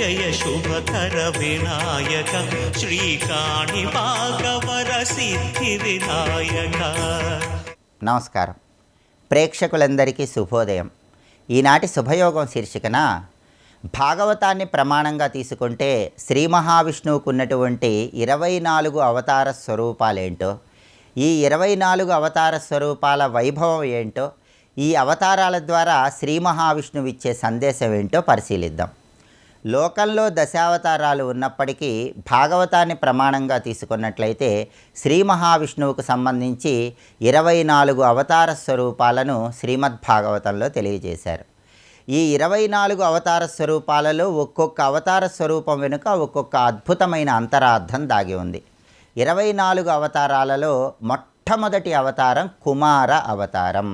జయ శుభకర వినాయక శ్రీకాణి భాగవర సిద్ధి వినాయక. నమస్కారం. ప్రేక్షకులందరికీ శుభోదయం. ఈనాటి శుభయోగం శీర్షికన భాగవతాన్ని ప్రమాణంగా తీసుకుంటే శ్రీ మహావిష్ణువుకు ఉన్నటువంటి 24 అవతార స్వరూపాలేంటో, ఈ 24 అవతార స్వరూపాల వైభవం ఏంటో, ఈ అవతారాల ద్వారా శ్రీ మహావిష్ణువు ఇచ్చే సందేశం ఏంటో పరిశీలిద్దాం. లోకంలో దశావతారాలు ఉన్నప్పటికీ భాగవతాన్ని ప్రమాణంగా తీసుకున్నట్లయితే శ్రీ మహావిష్ణువుకు సంబంధించి 24 అవతార స్వరూపాలను శ్రీమద్భాగవతంలో తెలియజేశారు. ఈ 24 అవతార స్వరూపాలలో ఒక్కొక్క అవతార స్వరూపం వెనుక ఒక్కొక్క అద్భుతమైన అంతరార్థం దాగి ఉంది. 24 అవతారాలలో మొట్టమొదటి అవతారం కుమార అవతారం.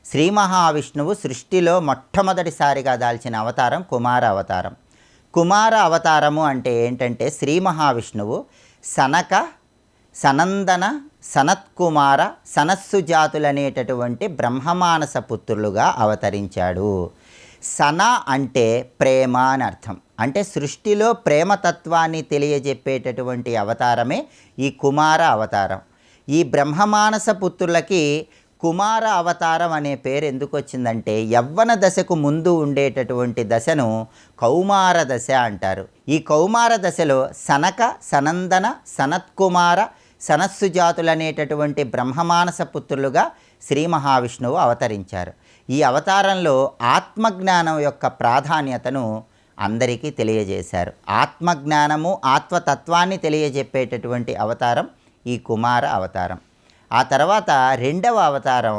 శ్రీ మహావిష్ణువు సృష్టిలో మొట్టమొదటిసారిగా దాల్చిన అవతారం కుమార అవతారం. కుమార అవతారము అంటే ఏంటంటే శ్రీ మహావిష్ణువు సనక, సనందన, సనత్కుమార, సనస్సు జాతులనేటటువంటి బ్రహ్మమానస పుత్రులుగా అవతరించాడు. సన అంటే ప్రేమ అని అర్థం. అంటే సృష్టిలో ప్రేమతత్వాన్ని తెలియజెప్పేటటువంటి అవతారమే ఈ కుమార అవతారం. ఈ బ్రహ్మమానస పుత్రులకి కుమార అవతారం అనే పేరు ఎందుకు వచ్చిందంటే యవ్వన దశకు ముందు ఉండేటటువంటి దశను కౌమార దశ అంటారు. ఈ కౌమార దశలో సనక, సనందన, సనత్కుమార, సనస్సు జాతులనేటటువంటి బ్రహ్మమానస పుత్రులుగా శ్రీ మహావిష్ణువు అవతరించారు. ఈ అవతారంలో ఆత్మజ్ఞానం యొక్క ప్రాధాన్యతను అందరికీ తెలియజేశారు. ఆత్మజ్ఞానము, ఆత్మతత్వాన్ని తెలియజెప్పేటటువంటి అవతారం ఈ కుమార అవతారం. ఆ తర్వాత రెండవ అవతారం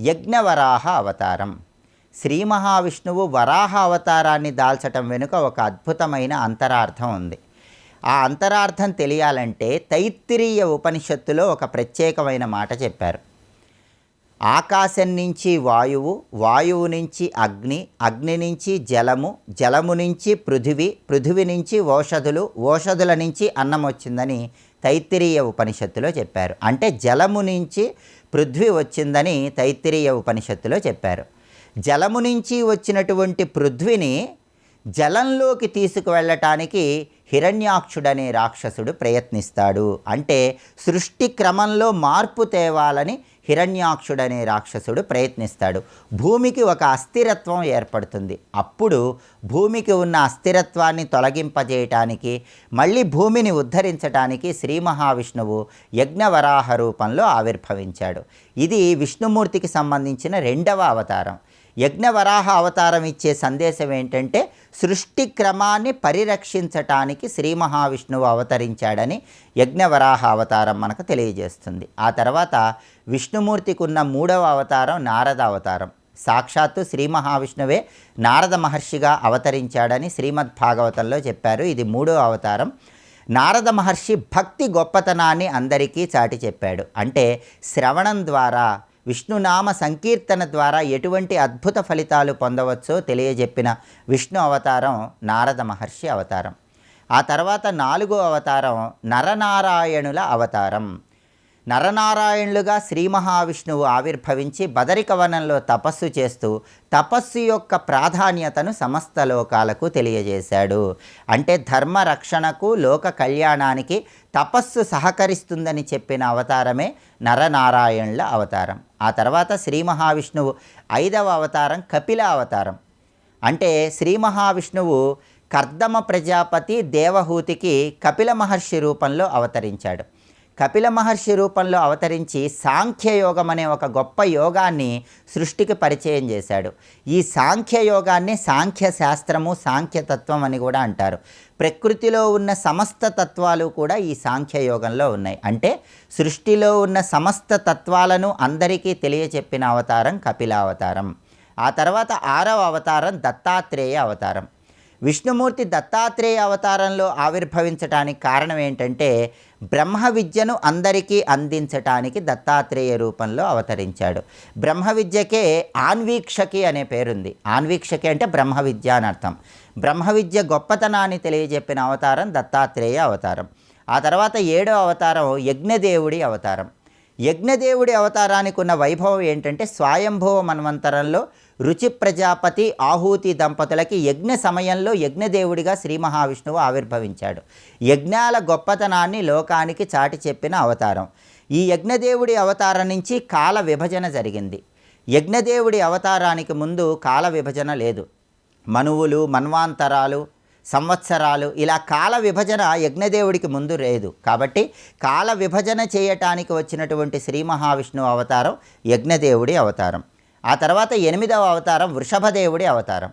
యజ్ఞవరాహ అవతారం. శ్రీ మహావిష్ణువు వరాహ అవతారాన్ని దాల్చటం వెనుక ఒక అద్భుతమైన అంతరార్థం ఉంది. ఆ అంతరార్థం తెలియాలంటే తైత్తిరీయ ఉపనిషత్తులో ఒక ప్రత్యేకమైన మాట చెప్పారు. ఆకాశం నుంచి వాయువు, వాయువు నుంచి అగ్ని, అగ్ని నుంచి జలము, జలము నుంచి పృథివీ, పృథివీ నుంచి ఓషధులు, ఓషధుల నుంచి అన్నం వచ్చిందని తైత్తిరీయ ఉపనిషత్తులో చెప్పారు. అంటే జలము నుంచి పృథ్వీ వచ్చిందని తైత్తిరీయ ఉపనిషత్తులో చెప్పారు. జలము నుంచి వచ్చినటువంటి పృథ్వీని జలంలోకి తీసుకువెళ్ళటానికి హిరణ్యాక్షుడనే రాక్షసుడు ప్రయత్నిస్తాడు. అంటే సృష్టి క్రమంలో మార్పు తేవాలని హిరణ్యాక్షుడనే రాక్షసుడు ప్రయత్నిస్తాడు. భూమికి ఒక అస్థిరత్వం ఏర్పడుతుంది. అప్పుడు భూమికి ఉన్న అస్థిరత్వాన్ని తొలగింపజేయటానికి, మళ్ళీ భూమిని ఉద్ధరించటానికి శ్రీ మహావిష్ణువు యజ్ఞవరాహ రూపంలో ఆవిర్భవించాడు. ఇది విష్ణుమూర్తికి సంబంధించిన రెండవ అవతారం. యజ్ఞవరాహ అవతారం ఇచ్చే సందేశం ఏంటంటే సృష్టి క్రమాన్ని పరిరక్షించటానికి శ్రీ మహావిష్ణువు అవతరించాడని యజ్ఞవరాహ అవతారం మనకు తెలియజేస్తుంది. ఆ తర్వాత విష్ణుమూర్తికి ఉన్న మూడవ అవతారం నారద అవతారం. సాక్షాత్తు శ్రీ మహావిష్ణువే నారద మహర్షిగా అవతరించాడని శ్రీమద్భాగవతంలో చెప్పారు. ఇది మూడవ అవతారం. నారద మహర్షి భక్తి గొప్పతనాన్ని అందరికీ చాటి చెప్పాడు. అంటే శ్రవణం ద్వారా, విష్ణునామ సంకీర్తన ద్వారా ఎటువంటి అద్భుత ఫలితాలు పొందవచ్చో తెలియజెప్పిన విష్ణు అవతారం నారద మహర్షి అవతారం. ఆ తర్వాత 4వ అవతారం నరనారాయణుల అవతారం. నరనారాయణులుగా శ్రీ మహావిష్ణువు ఆవిర్భవించి బదరికవనంలో తపస్సు చేస్తూ తపస్సు యొక్క ప్రాధాన్యతను సమస్త లోకాలకు తెలియజేశాడు. అంటే ధర్మ రక్షణకు, లోక కళ్యాణానికి తపస్సు సహకరిస్తుందని చెప్పిన అవతారమే నరనారాయణుల అవతారం. ఆ తర్వాత శ్రీ మహావిష్ణువు 5వ అవతారం కపిల అవతారం. అంటే శ్రీ మహావిష్ణువు కర్దమ ప్రజాపతి దేవహూతికి కపిల మహర్షి రూపంలో అవతరించాడు. కపిల మహర్షి రూపంలో అవతరించి సాంఖ్యయోగం అనే ఒక గొప్ప యోగాన్ని సృష్టికి పరిచయం చేశాడు. ఈ సాంఖ్యయోగాన్ని సాంఖ్య శాస్త్రము, సాంఖ్యతత్వం అని కూడా అంటారు. ప్రకృతిలో ఉన్న సమస్త తత్వాలు కూడా ఈ సాంఖ్యయోగంలో ఉన్నాయి. అంటే సృష్టిలో ఉన్న సమస్త తత్వాలను అందరికీ తెలియచెప్పిన అవతారం కపిలావతారం. ఆ తర్వాత 6వ అవతారం దత్తాత్రేయ అవతారం. విష్ణుమూర్తి దత్తాత్రేయ అవతారంలో ఆవిర్భవించటానికి కారణం ఏంటంటే బ్రహ్మ విద్యను అందరికీ అందించటానికి దత్తాత్రేయ రూపంలో అవతరించాడు. బ్రహ్మ విద్యకే ఆన్వీక్షకి అనే పేరుంది. ఆన్వీక్షకి అంటే బ్రహ్మ విద్య అని అర్థం. బ్రహ్మ విద్య గొప్పతనాన్ని తెలియజెప్పిన అవతారం దత్తాత్రేయ అవతారం. ఆ తర్వాత 7వ అవతారం యజ్ఞదేవుడి అవతారం. యజ్ఞదేవుడి అవతారానికి ఉన్న వైభవం ఏంటంటే స్వయంభవ మన్వంతరంలో రుచి ప్రజాపతి ఆహూతి దంపతులకి యజ్ఞ సమయంలో యజ్ఞదేవుడిగా శ్రీ మహావిష్ణువు ఆవిర్భవించాడు. యజ్ఞాల గొప్పతనాన్ని లోకానికి చాటి చెప్పిన అవతారం. ఈ యజ్ఞదేవుడి అవతారం నుంచి కాల విభజన జరిగింది. యజ్ఞదేవుడి అవతారానికి ముందు కాల విభజన లేదు. మనువులు, మన్వాంతరాలు, సంవత్సరాలు, ఇలా కాల విభజన యజ్ఞదేవుడికి ముందు లేదు. కాబట్టి కాల విభజన చేయటానికి వచ్చినటువంటి శ్రీ మహావిష్ణువు అవతారం యజ్ఞదేవుడి అవతారం. ఆ తర్వాత 8వ అవతారం వృషభదేవుడి అవతారం.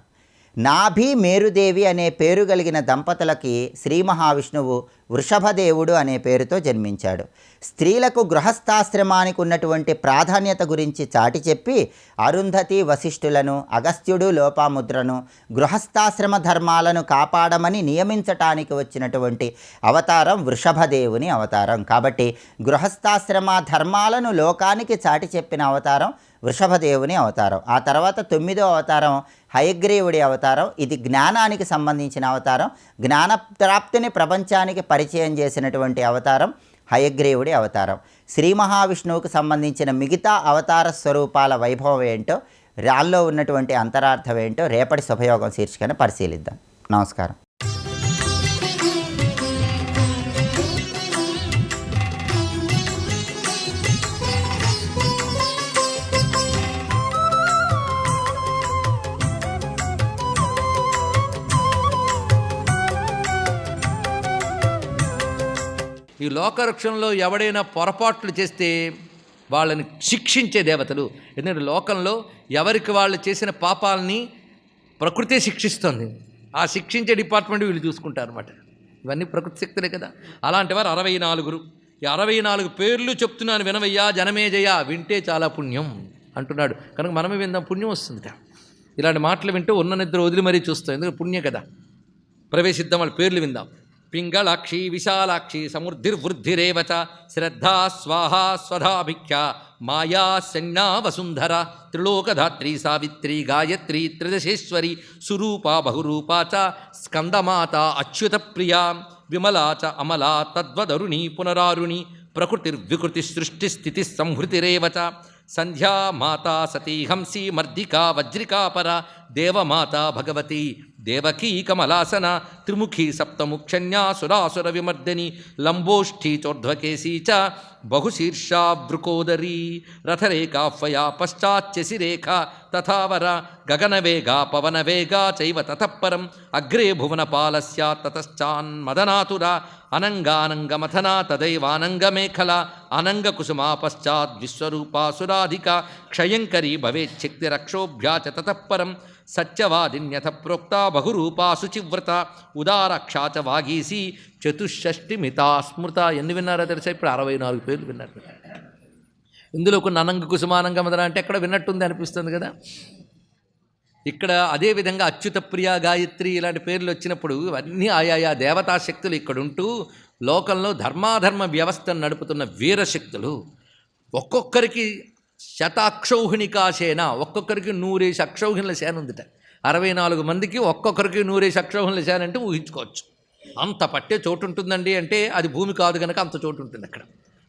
నాభి మేరుదేవి అనే పేరు కలిగిన దంపతులకి శ్రీ మహావిష్ణువు వృషభదేవుడు అనే పేరుతో జన్మించాడు. స్త్రీలకు గృహస్థాశ్రమానికి ఉన్నటువంటి ప్రాధాన్యత గురించి చాటి చెప్పి అరుంధతి వశిష్ఠులను, అగస్త్యుడు లోపాముద్రను గృహస్థాశ్రమ ధర్మాలను కాపాడమని నియమించటానికి వచ్చినటువంటి అవతారం వృషభదేవుని అవతారం. కాబట్టి గృహస్థాశ్రమ ధర్మాలను లోకానికి చాటి చెప్పిన అవతారం వృషభదేవుని అవతారం. ఆ తర్వాత 9వ అవతారం హయగ్రీవుడి అవతారం. ఇది జ్ఞానానికి సంబంధించిన అవతారం. జ్ఞానప్రాప్తిని ప్రపంచానికి పరిచయం చేసినటువంటి అవతారం హయగ్రీవుడి అవతారం. శ్రీ మహావిష్ణువుకు సంబంధించిన మిగతా అవతార స్వరూపాల వైభవం ఏంటో, రాల్లో ఉన్నటువంటి అంతరార్థం ఏంటో రేపటి శుభయోగం శీర్షికను పరిశీలిద్దాం. నమస్కారం. ఈ లోకరక్షణలో ఎవడైనా పొరపాట్లు చేస్తే వాళ్ళని శిక్షించే దేవతలు. ఎందుకంటే లోకంలో ఎవరికి వాళ్ళు చేసిన పాపాలని ప్రకృతే శిక్షిస్తుంది. ఆ శిక్షించే డిపార్ట్మెంట్ వీళ్ళు చూసుకుంటారు అనమాట. ఇవన్నీ ప్రకృతి శక్తులే కదా. అలాంటి వారు 64. ఈ 64 పేర్లు చెప్తున్నాను వినవయ్యా జనమేజయ, వింటే చాలా పుణ్యం అంటున్నాడు. కనుక మనమే విందాం, పుణ్యం వస్తుంది. ఇలాంటి మాటలు వింటూ ఉన్న నిద్ర వదిలి మరీ చూస్తాం, ఎందుకంటే పుణ్యం కదా. ప్రవేశిద్దాం, వాళ్ళ పేర్లు విందాం. పింగళాక్షి విశాలాక్షి సముర్ధిర్వృద్ధిరేవచ శ్రద్ధా స్వాహా స్వధాభిఖ్యా మాయా శన్నా వసుంధర త్రిలోకధాత్రి సావిత్రి గాయత్రి త్రిదశేశ్వరి సురూపా బహురూపా చ స్కందమాత అచ్యుత ప్రియా విమలా చ అమలా తద్వదరుణి పునరారుణి ప్రకృతిర్వికృతి సృష్టి స్థితి సంహృతిరేవచ సంధ్యా మాతా సతీ హంసి మర్దికా వజ్రికాపర దేవమాత భగవతి దేవకీ కమలాసన త్రిముఖీ సప్తముక్షన్యా సురాసుర విమర్దని లంబోష్ఠీ చోర్ధ్వకేశీ చ బహుశీర్షా వృకోదరీ రథరేఖాఫయా పశ్చాచ్చశిరేఖ తథావర గగనవేగా పవనవేగా చైవ తతఃపరం అగ్రే భువనపాలస్య తతశ్చాన్మదనాతుర అనంగానంగమథనా తదైవానంగమేఖల అనంగకుసుమా పశ్చాద్ విశ్వరూపాసురాధిక క్షయంకరీ భవేచ్చక్తిరక్షోభ్యా చ తతఃపరం సత్యవాదిన్యథ ప్రోక్తా బహురూపా శుచివ్రత ఉదారక్షా చ వాగీసి చతుషష్టిమితా స్మృత. ఎన్ని విన్నారో తెలుసా? ఇప్పుడు 64 పేర్లు విన్నారు. ఇందులో కొన్ని అనంగ కుసుమానంగ మదన అంటే ఎక్కడ విన్నట్టుంది అనిపిస్తుంది కదా. ఇక్కడ అదేవిధంగా అచ్యుత ప్రియ గాయత్రి ఇలాంటి పేర్లు వచ్చినప్పుడు అన్నీ ఆయా దేవతాశక్తులు ఇక్కడుంటూ లోకంలో ధర్మాధర్మ వ్యవస్థను నడుపుతున్న వీరశక్తులు. ఒక్కొక్కరికి శతాక్షౌహిణికా సేన, ఒక్కొక్కరికి 100 అక్షౌహిణుల సేన ఉందిట. 64 మందికి ఒక్కొక్కరికి 100 అక్షౌహిణుల సేన అంటే ఊహించుకోవచ్చు. అంత పట్టే చోటు ఉంటుందండి అంటే అది భూమి కాదు కనుక అంత చోటు ఉంటుంది అక్కడ.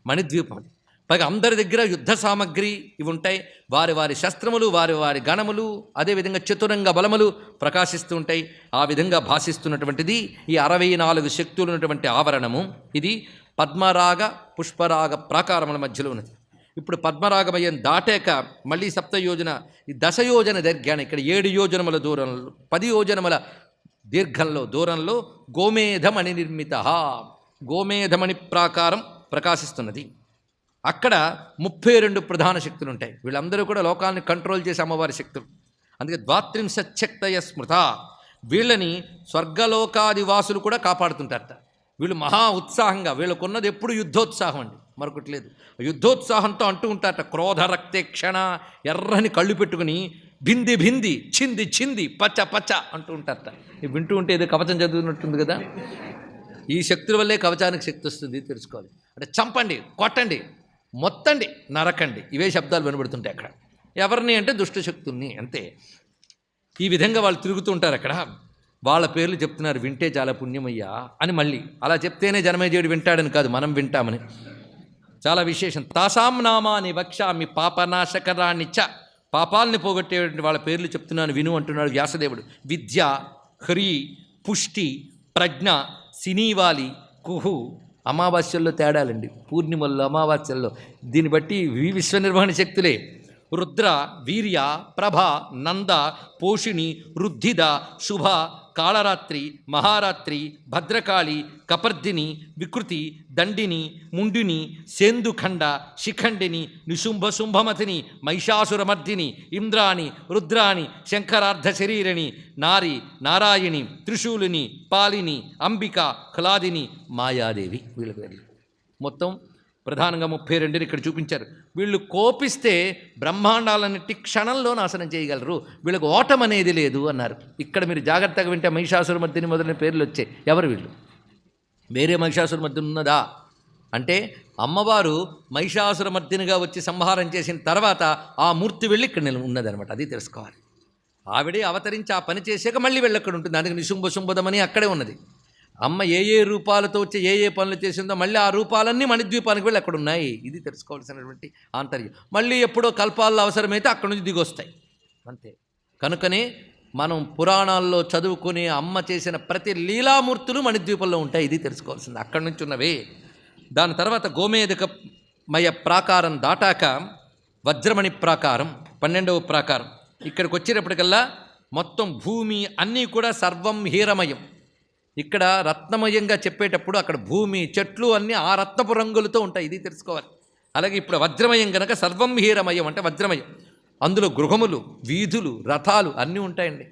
మణిద్వీపం. పైగా అందరి దగ్గర యుద్ధ సామగ్రి ఇవి ఉంటాయి. వారి వారి శస్త్రములు, వారి వారి గణములు, అదేవిధంగా చతురంగ బలములు ప్రకాశిస్తూ ఉంటాయి. ఆ విధంగా భాషిస్తున్నటువంటిది ఈ 64 శక్తులు ఉన్నటువంటి ఆవరణము. ఇది పద్మరాగ పుష్పరాగ ప్రాకారముల మధ్యలో ఉన్నది. ఇప్పుడు పద్మరాగమయం దాటాక మళ్ళీ సప్తయోజన, ఈ దశయోజన దీర్ఘాన్ని ఇక్కడ 7 యోజనముల దూరంలో 10 యోజనముల దీర్ఘంలో దూరంలో గోమేధమణి నిర్మిత గోమేధమణి ప్రాకారం ప్రకాశిస్తున్నది. అక్కడ 32 ప్రధాన శక్తులు ఉంటాయి. వీళ్ళందరూ కూడా లోకాన్ని కంట్రోల్ చేసే అమ్మవారి శక్తులు. అందుకే 32 స్మృత. వీళ్ళని స్వర్గలోకాదివాసులు కూడా కాపాడుతుంటారట. వీళ్ళు మహా ఉత్సాహంగా, వీళ్ళకున్నది ఎప్పుడు యుద్ధోత్సాహం అండి, మరొకటి లేదు. యుద్ధోత్సాహంతో అంటూ ఉంటారట, క్రోధ రక్తేక్షణ, ఎర్రని కళ్ళు పెట్టుకుని భింది భింది చింది చింది పచ్చ పచ్చ అంటూ ఉంటారట. వింటూ ఉంటే ఏదో కవచం చదువుతున్నట్టుంది కదా. ఈ శక్తుల వల్లే కవచానికి శక్తి వస్తుంది తెలుసుకోవాలి. అంటే చంపండి, కొట్టండి, మొత్తండి, నరకండి, ఇవే శబ్దాలు వినబడుతుంటాయి అక్కడ. ఎవరిని అంటే దుష్ట శక్తుల్ని, అంతే. ఈ విధంగా వాళ్ళు తిరుగుతూ ఉంటారు అక్కడ. వాళ్ళ పేర్లు చెప్తున్నారు, వింటే చాలా పుణ్యమయ్యా అని. మళ్ళీ అలా చెప్తేనే జనమేజయుడు వింటాడని కాదు, మనం వింటామని. చాలా విశేషం. తాసాం నామాని వక్ష్యామి పాపనాశకరాణి చ. పాపాలని పోగొట్టేటువంటి వాళ్ళ పేర్లు చెప్తున్నాను విను అంటున్నాడు వ్యాసదేవుడు. విద్య, హ్రీ, పుష్టి, ప్రజ్ఞ, సినీవాలి, కుహు. అమావాస్యల్లో తేడాలండి, పూర్ణిమల్లో అమావాస్యల్లో. దీన్ని బట్టి విశ్వ నిర్వహణ శక్తులే. రుద్ర, వీర్య, ప్రభ, నంద, పోషిణి, రుద్ధిద, శుభ, కాళరాత్రి, మహారాత్రి, భద్రకాళి, కపర్దిని, వికృతి, దండిని, ముండిని, సేందుఖండ, శిఖండిని, నిశుంభ శుంభమతిని, మహిషాసురమర్దిని, ఇంద్రాణి, రుద్రాణి, శంకరార్ధ శరీరిణి, నారి, నారాయణి, త్రిశూలిని, పాలిని, అంబిక, హ్లాదిని, మాయాదేవి. వీళ్ళ పేర్లు మొత్తం ప్రధానంగా 32 ఇక్కడ చూపించారు. వీళ్ళు కోపిస్తే బ్రహ్మాండాలన్నిటి క్షణంలో నాశనం చేయగలరు, వీళ్ళకు ఓటం అనేది లేదు అన్నారు. ఇక్కడ మీరు జాగ్రత్తగా వింటే మహిషాసురమర్దిని మొదలైన పేర్లు వచ్చాయి. ఎవరు వీళ్ళు? వేరే మహిషాసురమర్దిని ఉన్నదా అంటే అమ్మవారు మహిషాసురమర్దినిగా వచ్చి సంహారం చేసిన తర్వాత ఆ మూర్తి వెళ్ళి ఇక్కడ ఉన్నదనమాట. అది తెలుసుకోవాలి. ఆవిడే అవతరించి ఆ పని చేసాక మళ్ళీ వెళ్ళి అక్కడ ఉంటుంది. దానికి నిశుంభ శుంభదమని అక్కడే ఉన్నది. అమ్మ ఏ ఏ రూపాలతో వచ్చి ఏ ఏ పనులు చేసిందో మళ్ళీ ఆ రూపాలన్నీ మణిద్వీపానికి వెళ్ళి అక్కడ ఉన్నాయి. ఇది తెలుసుకోవాల్సినటువంటి ఆంతర్యం. మళ్ళీ ఎప్పుడో కల్పాల్లో అవసరమైతే అక్కడి నుంచి దిగొస్తాయి, అంతే. కనుకనే మనం పురాణాల్లో చదువుకునే అమ్మ చేసిన ప్రతి లీలామూర్తులు మణిద్వీపంలో ఉంటాయి. ఇది తెలుసుకోవాల్సింది. అక్కడి నుంచి ఉన్నవే. దాని తర్వాత గోమేధికమయ ప్రాకారం దాటాక వజ్రమణి ప్రాకారం, 12వ ప్రాకారం. ఇక్కడికి వచ్చేటప్పటికల్లా మొత్తం భూమి అన్నీ కూడా సర్వం హీరమయం. ఇక్కడ రత్నమయంగా చెప్పేటప్పుడు అక్కడ భూమి, చెట్లు అన్నీ ఆ రత్నపు రంగులతో ఉంటాయి. ఇది తెలుసుకోవాలి. అలాగే ఇప్పుడు వజ్రమయం కనుక సర్వం హీరమయం అంటే వజ్రమయం. అందులో గృహములు, వీధులు, రథాలు అన్నీ ఉంటాయండి.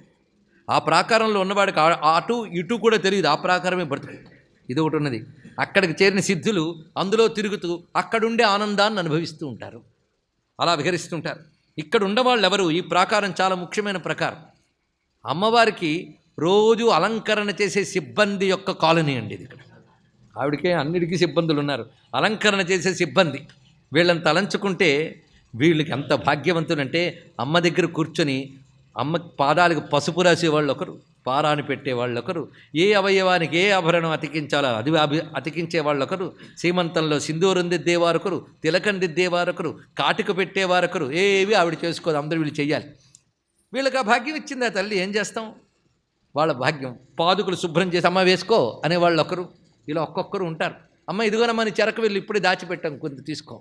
ఆ ప్రాకారంలో ఉన్నవాడికి అటు ఇటు కూడా తెలియదు, ఆ ప్రాకారమే బ్రతుకు. ఇది ఒకటి ఉన్నది. అక్కడికి చేరిన సిద్ధులు అందులో తిరుగుతూ అక్కడుండే ఆనందాన్ని అనుభవిస్తూ ఉంటారు, అలా విహరిస్తుంటారు. ఇక్కడ ఉండవాళ్ళు ఎవరు? ఈ ప్రాకారం చాలా ముఖ్యమైన ప్రాకారం. అమ్మవారికి రోజు అలంకరణ చేసే సిబ్బంది యొక్క కాలనీ అండి ఇది. ఇక్కడ ఆవిడకే అన్నిటికీ సిబ్బందులు ఉన్నారు, అలంకరణ చేసే సిబ్బంది. వీళ్ళని తలంచుకుంటే వీళ్ళకి ఎంత భాగ్యవంతులంటే అమ్మ దగ్గర కూర్చొని అమ్మ పాదాలకు పసుపు రాసేవాళ్ళు ఒకరు, పారాని పెట్టేవాళ్ళు ఒకరు, ఏ అవయవానికి ఏ ఆభరణం అతికించాలో అది అతికించే వాళ్ళు ఒకరు, సీమంతంలో సింధూరం దిద్దేవారొకరు, తిలకం దిద్దేవారొకరు, కాటిక పెట్టేవారొకరు. ఏవి ఆవిడ చేసుకోదు, అందరూ వీళ్ళు చెయ్యాలి. వీళ్ళకి ఆ భాగ్యం ఇచ్చింది ఆ తల్లి. ఏం చేస్తాం, వాళ్ళ భాగ్యం. పాదుకులు శుభ్రం చేసి అమ్మ వేసుకో అనేవాళ్ళు ఒకరు, ఇలా ఒక్కొక్కరు ఉంటారు. అమ్మ ఇదిగోనమ్మా నీ చెరకు వెళ్ళి ఇప్పుడే దాచిపెట్టాం కొంత తీసుకో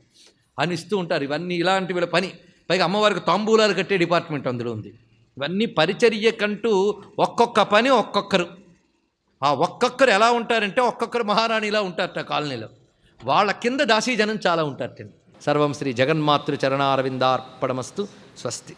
అని ఇస్తూ ఉంటారు. ఇవన్నీ ఇలాంటి వీళ్ళ పని. పైగా అమ్మవారికి తాంబూలాలు కట్టే డిపార్ట్మెంట్ అందులో ఉంది. ఇవన్నీ పరిచర్యకంటూ ఒక్కొక్క పని ఒక్కొక్కరు. ఆ ఒక్కొక్కరు ఎలా ఉంటారంటే ఒక్కొక్కరు మహారాణి ఇలా ఉంటారట కాలనీలో. వాళ్ళ కింద దాసీజనం చాలా ఉంటారట. సర్వం శ్రీ జగన్మాతృ చరణారవిందార్పణమస్తు. స్వస్తి.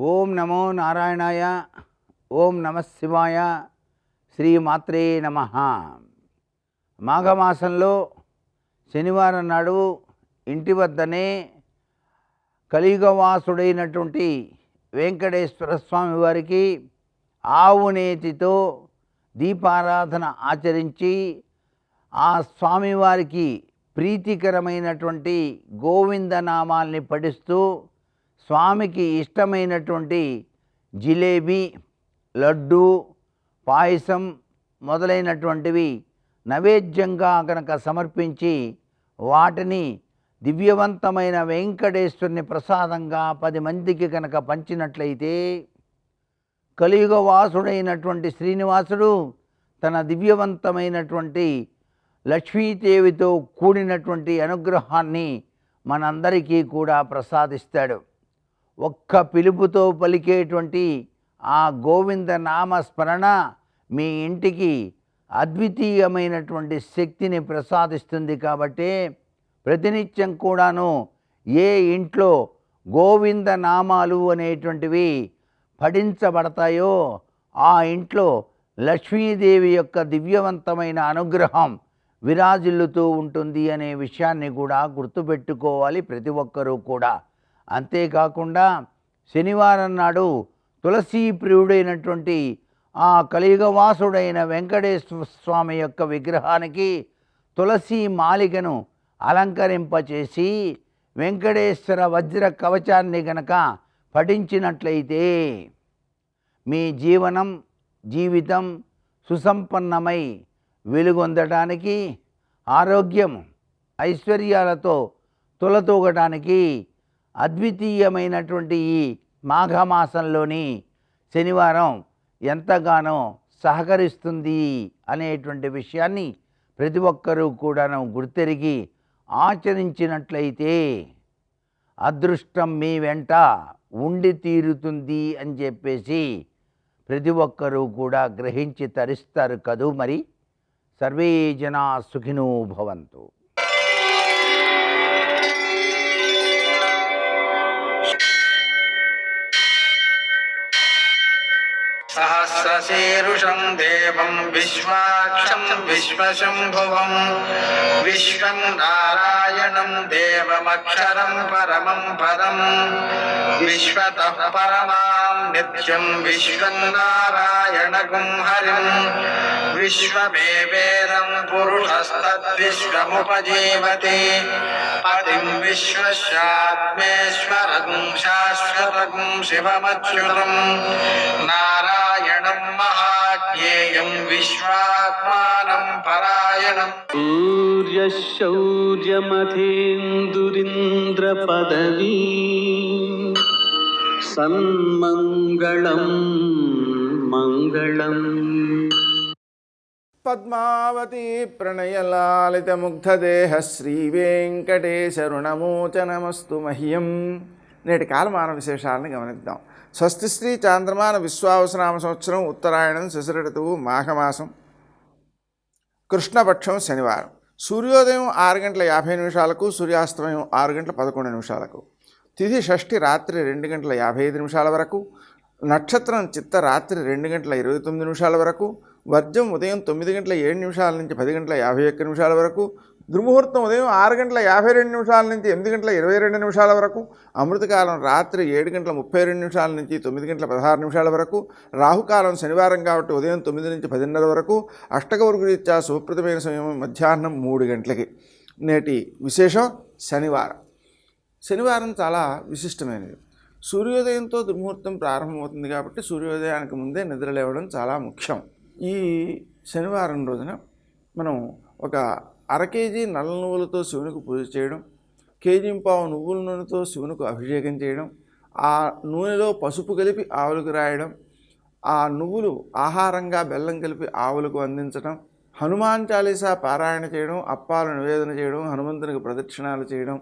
ఓం నమో నారాయణాయ. ఓం నమ శివాయ. శ్రీమాత్రే నమః. మాఘమాసంలో శనివారం నాడు ఇంటి వద్దనే కలియుగవాసుడైనటువంటి వెంకటేశ్వర స్వామి వారికి ఆవు నేతితో దీపారాధన ఆచరించి ఆ స్వామివారికి ప్రీతికరమైనటువంటి గోవిందనామాల్ని పఠిస్తూ స్వామికి ఇష్టమైనటువంటి జిలేబీ, లడ్డు, పాయసం మొదలైనటువంటివి నైవేద్యంగా కనుక సమర్పించి వాటిని దివ్యవంతమైన వెంకటేశ్వరుని ప్రసాదంగా 10 మందికి కనుక పంచినట్లయితే కలియుగవాసుడైనటువంటి శ్రీనివాసుడు తన దివ్యవంతమైనటువంటి లక్ష్మీదేవితో కూడినటువంటి అనుగ్రహాన్ని మనందరికీ కూడా ప్రసాదిస్తాడు. ఒక్క పిలుపుతో పలికేటువంటి ఆ గోవింద నామ స్మరణ మీ ఇంటికి అద్వితీయమైనటువంటి శక్తిని ప్రసాదిస్తుంది. కాబట్టి ప్రతినిత్యం కూడాను ఏ ఇంట్లో గోవింద నామాలు అనేటువంటివి పఠించబడతాయో ఆ ఇంట్లో లక్ష్మీదేవి యొక్క దివ్యవంతమైన అనుగ్రహం విరాజిల్లుతూ ఉంటుంది అనే విషయాన్ని కూడా గుర్తుపెట్టుకోవాలి ప్రతి ఒక్కరూ కూడా. అంతేకాకుండా శనివారం నాడు తులసీ ప్రియుడైనటువంటి ఆ కలియుగవాసుడైన వెంకటేశ్వర స్వామి యొక్క విగ్రహానికి తులసీ మాలికను అలంకరింపచేసి వెంకటేశ్వర వజ్ర కవచాన్ని గనక పఠించినట్లయితే మీ జీవితం సుసంపన్నమై వెలుగొందడానికి, ఆరోగ్యం ఐశ్వర్యాలతో తులతూగడానికి అద్వితీయమైనటువంటి ఈ మాఘమాసంలోని శనివారం ఎంతగానో సహకరిస్తుంది అనేటువంటి విషయాన్ని ప్రతి ఒక్కరూ కూడాను గుర్తెరిగి ఆచరించినట్లయితే అదృష్టం మీ వెంట ఉండి తీరుతుంది అని చెప్పేసి ప్రతి ఒక్కరూ కూడా గ్రహించి తరిస్తారు కదూ. మరి సర్వే జనా సుఖినో భవంతు. సహస్రశీరుషం దేవం విశ్వాక్షం విశ్వశంభువం విశ్వం నారాయణం దేవమక్షరం పరమం పదం విశ్వతః పరమాం నిత్యం విశ్వం నారాయణగుం హరిం విశ్వమేవేదం పురుషస్తద్విశ్వముపజీవతి పతిం విశ్వస్యాత్మేశ్వరం శాశ్వతం శివమచ్యుతం నారాయణం మహాజ్ఞేయం విశ్వాత్మానం పరాయణం. సూర్యశౌర్యమథేందురింద్రపదవీ సన్మంగళం మంగళం. పద్మావతి ప్రణయలాలితముగ్ధదేహ శ్రీవేంకటేశరుణమోచనమస్తు మహ్యం. నేటి కాలమాన విశేషాలను గమనిద్దాం. స్వస్తి శ్రీ చాంద్రమాన విశ్వావసనామ సంవత్సరం ఉత్తరాయణం శశిర ఋతువు మాఘమాసం కృష్ణపక్షం శనివారం. సూర్యోదయం 6:50 సూర్యాస్తమయం 6:11. తిథి షష్ఠి రాత్రి 2:55 వరకు. నక్షత్రం చిత్త రాత్రి 2:29 వరకు. వర్జం ఉదయం 9:07 నుంచి 10:51 వరకు. దుర్ముహూర్తం ఉదయం 6:52 నుంచి 8:22 వరకు. అమృతకాలం రాత్రి 7:32 నుంచి 9:16 వరకు. రాహుకాలం శనివారం కాబట్టి ఉదయం 9 నుంచి 10:30 వరకు. అష్టకవర్గ రీత్యా శుభప్రదమైన సమయం మధ్యాహ్నం 3 గంటలకి. నేటి విశేషం శనివారం. శనివారం చాలా విశిష్టమైనది. సూర్యోదయంతో దుర్ముహూర్తం ప్రారంభమవుతుంది కాబట్టి సూర్యోదయానికి ముందే నిద్ర లేవడం చాలా ముఖ్యం. ఈ శనివారం రోజున మనం ఒక 1/2 కేజీ నల్ల నువ్వులతో శివునికి పూజ చేయడం, 1.5 కేజీ నువ్వుల నూనెతో శివునికి అభిషేకం చేయడం, ఆ నూనెలో పసుపు కలిపి ఆవులకు రాయడం, ఆ నువ్వులు ఆహారంగా బెల్లం కలిపి ఆవులకు అందించడం, హనుమాన్ చాలీసా పారాయణ చేయడం, అప్పాలు నివేదన చేయడం, హనుమంతునికి ప్రదక్షిణాలు చేయడం,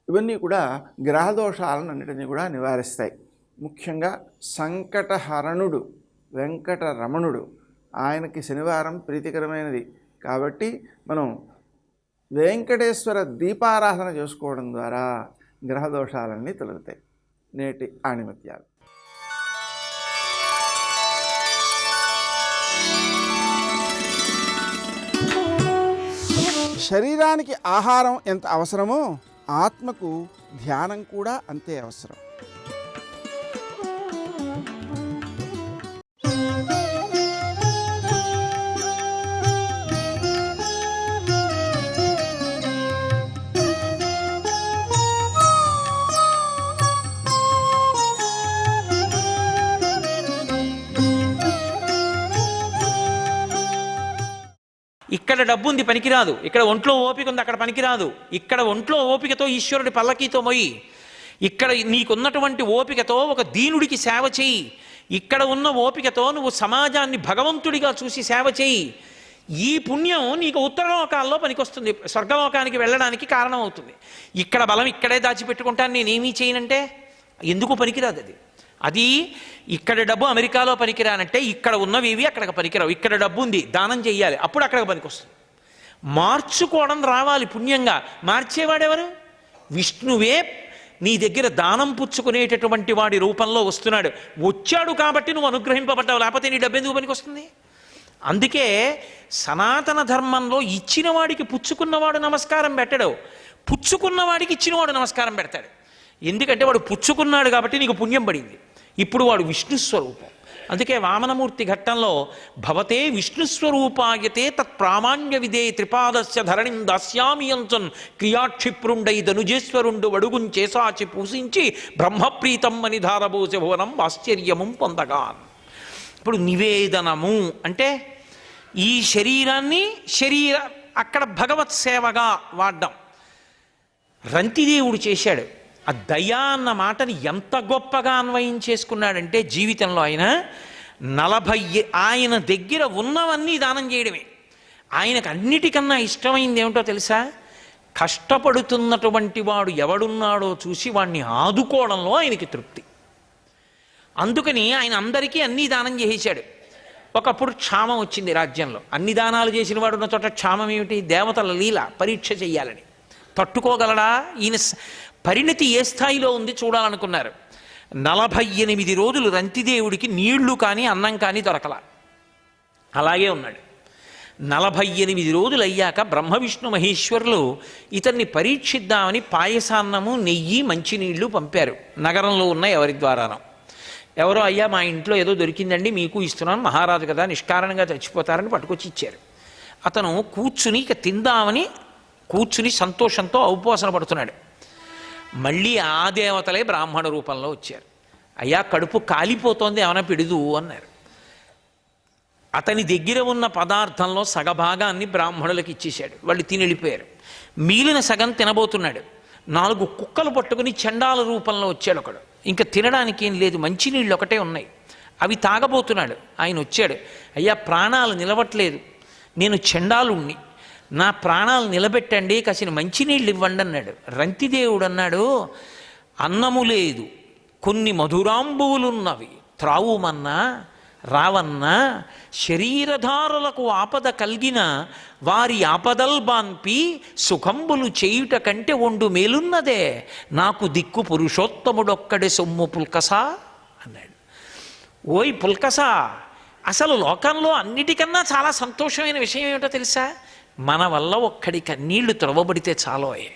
ఇవన్నీ కూడా గ్రహదోషాలను అన్నిటినీ కూడా నివారిస్తాయి. ముఖ్యంగా సంకటహరణుడు వెంకటరమణుడు, ఆయనకి శనివారం ప్రీతికరమైనది కాబట్టి మనం వెంకటేశ్వర దీపారాధన చేసుకోవడం ద్వారా గ్రహదోషాలన్నీ తొలగుతాయి. నేటి ఆణిమత్యాలు. శరీరానికి ఆహారం ఎంత అవసరమో ఆత్మకు ధ్యానం కూడా అంతే అవసరం. ఇక్కడ డబ్బు ఉంది పనికిరాదు, ఇక్కడ ఒంట్లో ఓపిక ఉంది అక్కడ పనికిరాదు. ఇక్కడ ఒంట్లో ఓపికతో ఈశ్వరుడి పల్లకీతో మొయ్యి, ఇక్కడ నీకున్నటువంటి ఓపికతో ఒక దీనుడికి సేవ చెయ్యి, ఇక్కడ ఉన్న ఓపికతో నువ్వు సమాజాన్ని భగవంతుడిగా చూసి సేవ చెయ్యి. ఈ పుణ్యం నీకు ఉత్తరలోకాల్లో పనికొస్తుంది, స్వర్గలోకానికి వెళ్ళడానికి కారణం అవుతుంది. ఇక్కడ బలం ఇక్కడే దాచిపెట్టుకుంటాను నేనేమీ చేయనంటే ఎందుకు పనికిరాదు అది. అది ఇక్కడ డబ్బు అమెరికాలో పనికిరానంటే ఇక్కడ ఉన్నవి అక్కడికి పనికిరావు. ఇక్కడ డబ్బు ఉంది దానం చెయ్యాలి, అప్పుడు అక్కడికి పనికొస్తుంది. మార్చుకోవడం రావాలి పుణ్యంగా. మార్చేవాడెవరు? విష్ణువే నీ దగ్గర దానం పుచ్చుకునేటటువంటి వాడి రూపంలో వస్తున్నాడు. వచ్చాడు కాబట్టి నువ్వు అనుగ్రహింపబడ్డావు, లేకపోతే నీ డబ్బు ఎందుకు పనికొస్తుంది? అందుకే సనాతన ధర్మంలో ఇచ్చిన వాడికి పుచ్చుకున్నవాడు నమస్కారం పెట్టడు, పుచ్చుకున్నవాడికి ఇచ్చినవాడు నమస్కారం పెడతాడు. ఎందుకంటే వాడు పుచ్చుకున్నాడు కాబట్టి నీకు పుణ్యం పడింది. ఇప్పుడు వాడు విష్ణు స్వరూపం, అందుకే వామనమూర్తి ఘట్టంలో భవతే విష్ణుస్వరూపాయతే తత్ప్రామాణ్య విదే త్రిపాదస్య ధరణిం దాస్యామియంచన్ క్రియాక్షిప్రుండై ధనుజేశ్వరుండు వడుగుంచేసాచి పూసించి బ్రహ్మప్రీతం అని ధారబోసే భువనం ఆశ్చర్యము పొందగా. ఇప్పుడు నివేదనము అంటే ఈ శరీరాన్ని అక్కడ భగవత్ సేవగా వాడ్డం. రంతిదేవుడు చేశాడు. ఆ దయా అన్న మాటని ఎంత గొప్పగా అన్వయం చేసుకున్నాడంటే జీవితంలో ఆయన దగ్గర ఉన్నవన్నీ దానం చేయడమే. ఆయనకు అన్నిటికన్నా ఇష్టమైంది ఏమిటో తెలుసా? కష్టపడుతున్నటువంటి వాడు ఎవడున్నాడో చూసి వాడిని ఆదుకోవడంలో ఆయనకి తృప్తి. అందుకని ఆయన అందరికీ అన్నీ దానం చేసేశాడు. ఒకప్పుడు క్షామం వచ్చింది రాజ్యంలో. అన్ని దానాలు చేసిన వాడు ఉన్న చోట క్షామం ఏమిటి? దేవతల లీల, పరీక్ష చెయ్యాలని. తట్టుకోగలడా? ఈయన పరిణతి ఏ స్థాయిలో ఉంది చూడాలనుకున్నారు. 48 రోజులు రంతిదేవుడికి నీళ్లు కానీ అన్నం కానీ దొరకల. అలాగే ఉన్నాడు. 48 రోజులు అయ్యాక బ్రహ్మ విష్ణు మహేశ్వరులు ఇతన్ని పరీక్షిద్దామని పాయసాన్నము, నెయ్యి, మంచినీళ్లు పంపారు నగరంలో ఉన్న ఎవరి ద్వారానో. ఎవరో అయ్యా మా ఇంట్లో ఏదో దొరికిందండి మీకు ఇస్తున్నాను, మహారాజు కదా నిష్కారణంగా చచ్చిపోతారని పట్టుకొచ్చి ఇచ్చారు. అతను కూర్చుని ఇక తిందామని కూర్చుని సంతోషంతో ఔపోసన పడుతున్నాడు. మళ్ళీ ఆ దేవతలే బ్రాహ్మణ రూపంలో వచ్చారు. అయ్యా కడుపు కాలిపోతోంది ఏమైనా పిడుదు అన్నారు. అతని దగ్గర ఉన్న పదార్థంలో సగభాగాన్ని బ్రాహ్మణులకు ఇచ్చేశాడు. వాళ్ళు తిని వెళ్ళిపోయారు. మిగిలిన సగం తినబోతున్నాడు. 4 కుక్కలు పట్టుకుని చండాల రూపంలో వచ్చాడు ఒకడు. ఇంకా తినడానికి ఏం లేదు, మంచినీళ్ళు ఒకటే ఉన్నాయి, అవి తాగబోతున్నాడు. ఆయన వచ్చాడు. అయ్యా ప్రాణాలు నిలవట్లేదు, నేను చండాలుణ్ణి, నా ప్రాణాలు నిలబెట్టండి, కాసిన మంచినీళ్ళు ఇవ్వండి అన్నాడు. రంతిదేవుడు అన్నాడు, అన్నము లేదు, కొన్ని మధురాంబువులున్నవి, త్రావుమన్నా రావన్నా, శరీరధారులకు ఆపద కలిగిన వారి ఆపదల్ బాన్పి సుఖంబులు చేయుట కంటే ఒండు మేలున్నదే, నాకు దిక్కు పురుషోత్తముడొక్కడే సొమ్ము పుల్కసా అన్నాడు. ఓయ్ పుల్కసా, అసలు లోకంలో అన్నిటికన్నా చాలా సంతోషమైన విషయం ఏమిటో తెలుసా? మన వల్ల ఒక్కడి కన్నీళ్లు త్రవబడితే చాలోయే,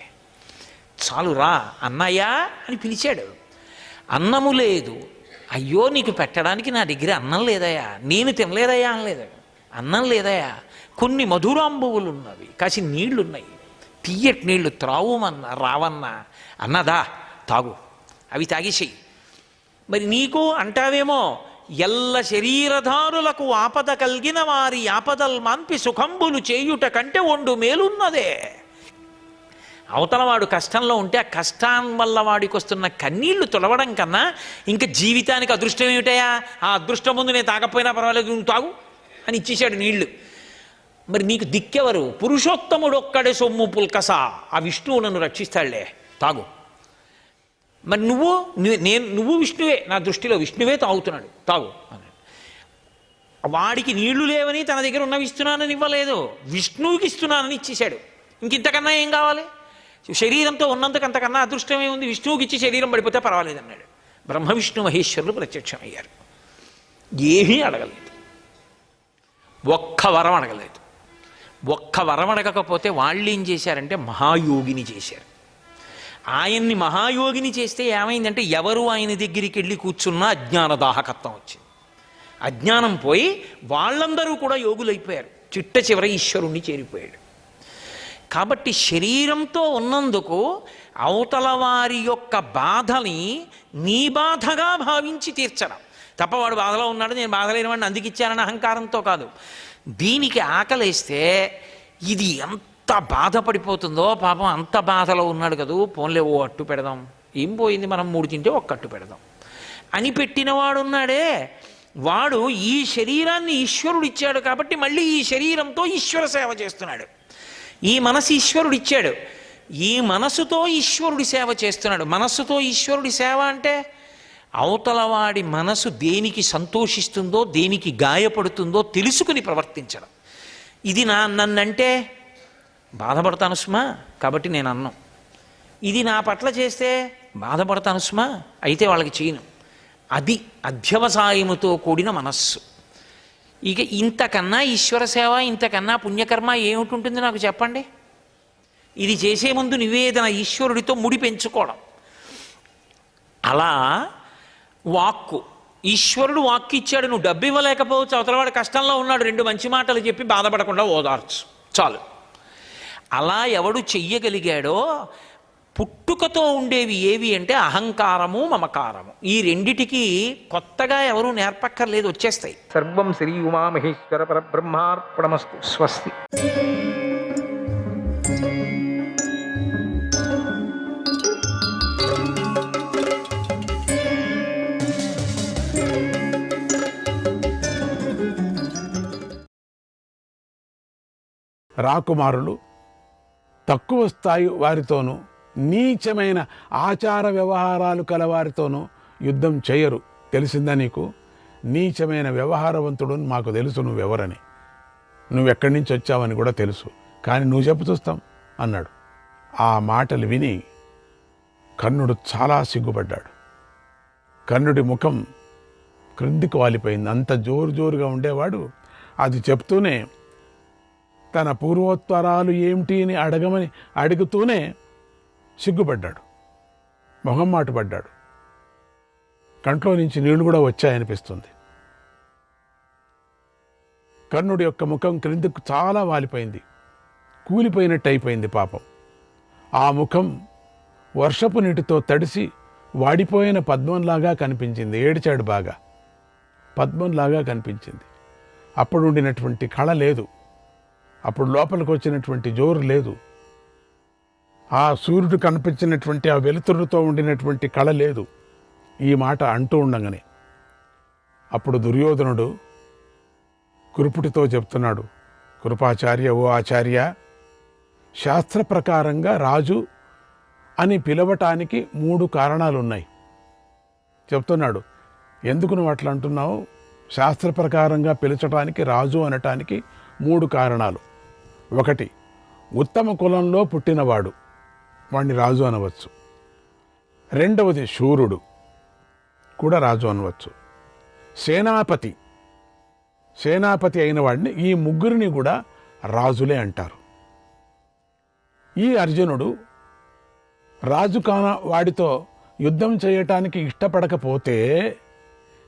చాలు రా అన్నయ్యా అని పిలిచాడు. అన్నము లేదు, అయ్యో నీకు పెట్టడానికి నా దగ్గర అన్నం లేదయా, నేను తినలేదయా అనలేదు. అన్నం లేదయా, కొన్ని మధురాంబువులు ఉన్నవి, కాసి నీళ్లున్నాయి, తీయటి నీళ్లు, త్రావుమన్నా రావన్నా, అన్నదా తాగు, అవి తాగేసేయి. మరి నీకు అంటావేమో, ఎల్ల శరీరధారులకు ఆపద కలిగిన వారి ఆపదల్ మాన్పి సుఖంబులు చేయుట కంటే ఒండు మేలున్నదే. అవతలవాడు కష్టంలో ఉంటే ఆ కష్టం వల్ల వాడికి వస్తున్న కన్నీళ్లు తొలవడం కన్నా ఇంకా జీవితానికి అదృష్టం ఏమిటయా? ఆ అదృష్టం ముందు నేను తాగకపోయినా పర్వాలేదు, నువ్వు తాగు అని ఇచ్చేశాడు నీళ్లు. మరి నీకు దిక్కెవరు? పురుషోత్తముడు ఒక్కడే సొమ్ము పుల్కసా, ఆ విష్ణువు నన్ను రక్షిస్తాడులే, తాగు. మరి నువ్వు విష్ణువే, నా దృష్టిలో విష్ణువే తాగుతున్నాడు, తాగు అన్నాడు. వాడికి నీళ్లు లేవని తన దగ్గర ఉన్నవి ఇస్తున్నానని ఇవ్వలేదు, విష్ణువుకి ఇస్తున్నానని ఇచ్చేశాడు. ఇంకింతకన్నా ఏం కావాలి? శరీరంతో ఉన్నందుకు అంతకన్నా అదృష్టం ఏముంది? విష్ణువుకి ఇచ్చి శరీరం పడిపోతే పర్వాలేదన్నాడు. బ్రహ్మ విష్ణు మహేశ్వరులు ప్రత్యక్షమయ్యారు. ఏమీ అడగలేదు, ఒక్క వరం అడగలేదు. ఒక్క వరం అడగకపోతే వాళ్ళు ఏం చేశారంటే మహాయోగిని చేశారు. ఆయన్ని మహాయోగిని చేస్తే ఏమైందంటే ఎవరు ఆయన దగ్గరికి వెళ్ళి కూర్చున్నా అజ్ఞాన దాహకత్వం వచ్చింది. అజ్ఞానం పోయి వాళ్ళందరూ కూడా యోగులైపోయారు. చిట్ట చివర ఈశ్వరుణ్ణి చేరిపోయాడు. కాబట్టి శరీరంతో ఉన్నందుకు అవతల వారి యొక్క బాధని నీ బాధగా భావించి తీర్చడం తప్ప, వాడు బాధలో ఉన్నాడు నేను బాధలేని వాడిని అందుకు ఇచ్చానని అహంకారంతో కాదు. దీనికి ఆకలేస్తే ఇది ఎంత బాధపడిపోతుందో, పాపం అంత బాధలో ఉన్నాడు కదూ, పోన్లే ఓ అట్టు పెడదాం, ఏం పోయింది మనం 3 తింటే ఒక్క అట్టు పెడదాం అని పెట్టినవాడు ఉన్నాడే, వాడు ఈ శరీరాన్ని ఈశ్వరుడు ఇచ్చాడు కాబట్టి మళ్ళీ ఈ శరీరంతో ఈశ్వర సేవ చేస్తున్నాడు. ఈ మనసు ఈశ్వరుడు ఇచ్చాడు, ఈ మనసుతో ఈశ్వరుడి సేవ చేస్తున్నాడు. మనస్సుతో ఈశ్వరుడి సేవ అంటే అవతలవాడి మనసు దేనికి సంతోషిస్తుందో, దేనికి గాయపడుతుందో తెలుసుకుని ప్రవర్తించడం. ఇది నన్నంటే బాధపడతాను సుమా, కాబట్టి నేను అన్నం. ఇది నా పట్ల చేస్తే బాధపడతాను సుమా, అయితే వాళ్ళకి చేయను. అది అధ్యవసాయముతో కూడిన మనస్సు. ఇక ఇంతకన్నా ఈశ్వర సేవ, ఇంతకన్నా పుణ్యకర్మ ఏమిటి నాకు చెప్పండి? ఇది చేసే ముందు నివేదన ఈశ్వరుడితో ముడి పెంచుకోవడం. అలా వాక్కు ఈశ్వరుడు వాక్కు ఇచ్చాడు, నువ్వు డబ్బు ఇవ్వలేకపోవచ్చు, అవతలవాడు కష్టంలో ఉన్నాడు, 2 మంచి మాటలు చెప్పి బాధపడకుండా ఓదార్చు, చాలు. అలా ఎవడు చెయ్యగలిగాడో, పుట్టుకతో ఉండేవి ఏవి అంటే అహంకారము, మమకారము. ఈ రెండిటికి కొత్తగా ఎవరు నేర్పక్కర్లేదు, వచ్చేస్తాయి. సర్వం శ్రీ ఉమామహేశ్వర పరబ్రహ్మార్పణమస్తు. స్వస్తి. రాకుమారులు తక్కువ స్థాయి వారితోనూ నీచమైన ఆచార వ్యవహారాలు కలవారితోనూ యుద్ధం చేయరు. తెలిసిందా నీకు? నీచమైన వ్యవహారవంతుడు మాకు తెలుసు నువ్వెవరని, నువ్వెక్కడి నుంచి వచ్చావని కూడా తెలుసు, కానీ నువ్వు చెప్పు చూస్తాం అన్నాడు. ఆ మాటలు విని కర్ణుడు చాలా సిగ్గుపడ్డాడు. కర్ణుడి ముఖం క్రిందికి వాలిపోయింది. అంత జోరుగా ఉండేవాడు. అది చెప్తూనే తన పూర్వోత్తరాలు ఏమిటి అని అడుగుతూనే సిగ్గుపడ్డాడు, మొహమ్మాట పడ్డాడు. కంట్లో నుంచి నీళ్లు కూడా వచ్చాయనిపిస్తుంది. కర్ణుడి యొక్క ముఖం క్రిందికి చాలా వాలిపోయింది, కూలిపోయినట్టు అయిపోయింది పాపం. ఆ ముఖం వర్షపు నీటితో తడిసి వాడిపోయిన పద్మంలాగా కనిపించింది. ఏడిచాడు బాగా, పద్మంలాగా కనిపించింది. అప్పుడు ఉండినటువంటి కళ లేదు, అప్పుడు లోపలికి వచ్చినటువంటి జోరు లేదు, ఆ సూర్యుడు కనిపించినటువంటి ఆ వెలుతురుతో ఉండినటువంటి కళ లేదు. ఈ మాట అంటూ ఉండగానే అప్పుడు దుర్యోధనుడు కురుపుటితో చెప్తున్నాడు, కృపాచార్య, ఓ ఆచార్య, శాస్త్ర ప్రకారంగా రాజు అని పిలవటానికి 3 కారణాలు ఉన్నాయి చెప్తున్నాడు. ఎందుకు నువ్వు అట్లా అంటున్నావు? శాస్త్ర ప్రకారంగా పిలచడానికి, రాజు అనటానికి 3 కారణాలు. 1, ఉత్తమ కులంలో పుట్టినవాడు, వాణ్ణి రాజు అనవచ్చు. 2వది శూరుడు, కూడా రాజు అనవచ్చు. సేనాపతి అయిన వాడిని, ఈ 3 కూడా రాజులే అంటారు. ఈ అర్జునుడు రాజు కాన వాడితో యుద్ధం చేయటానికి ఇష్టపడకపోతే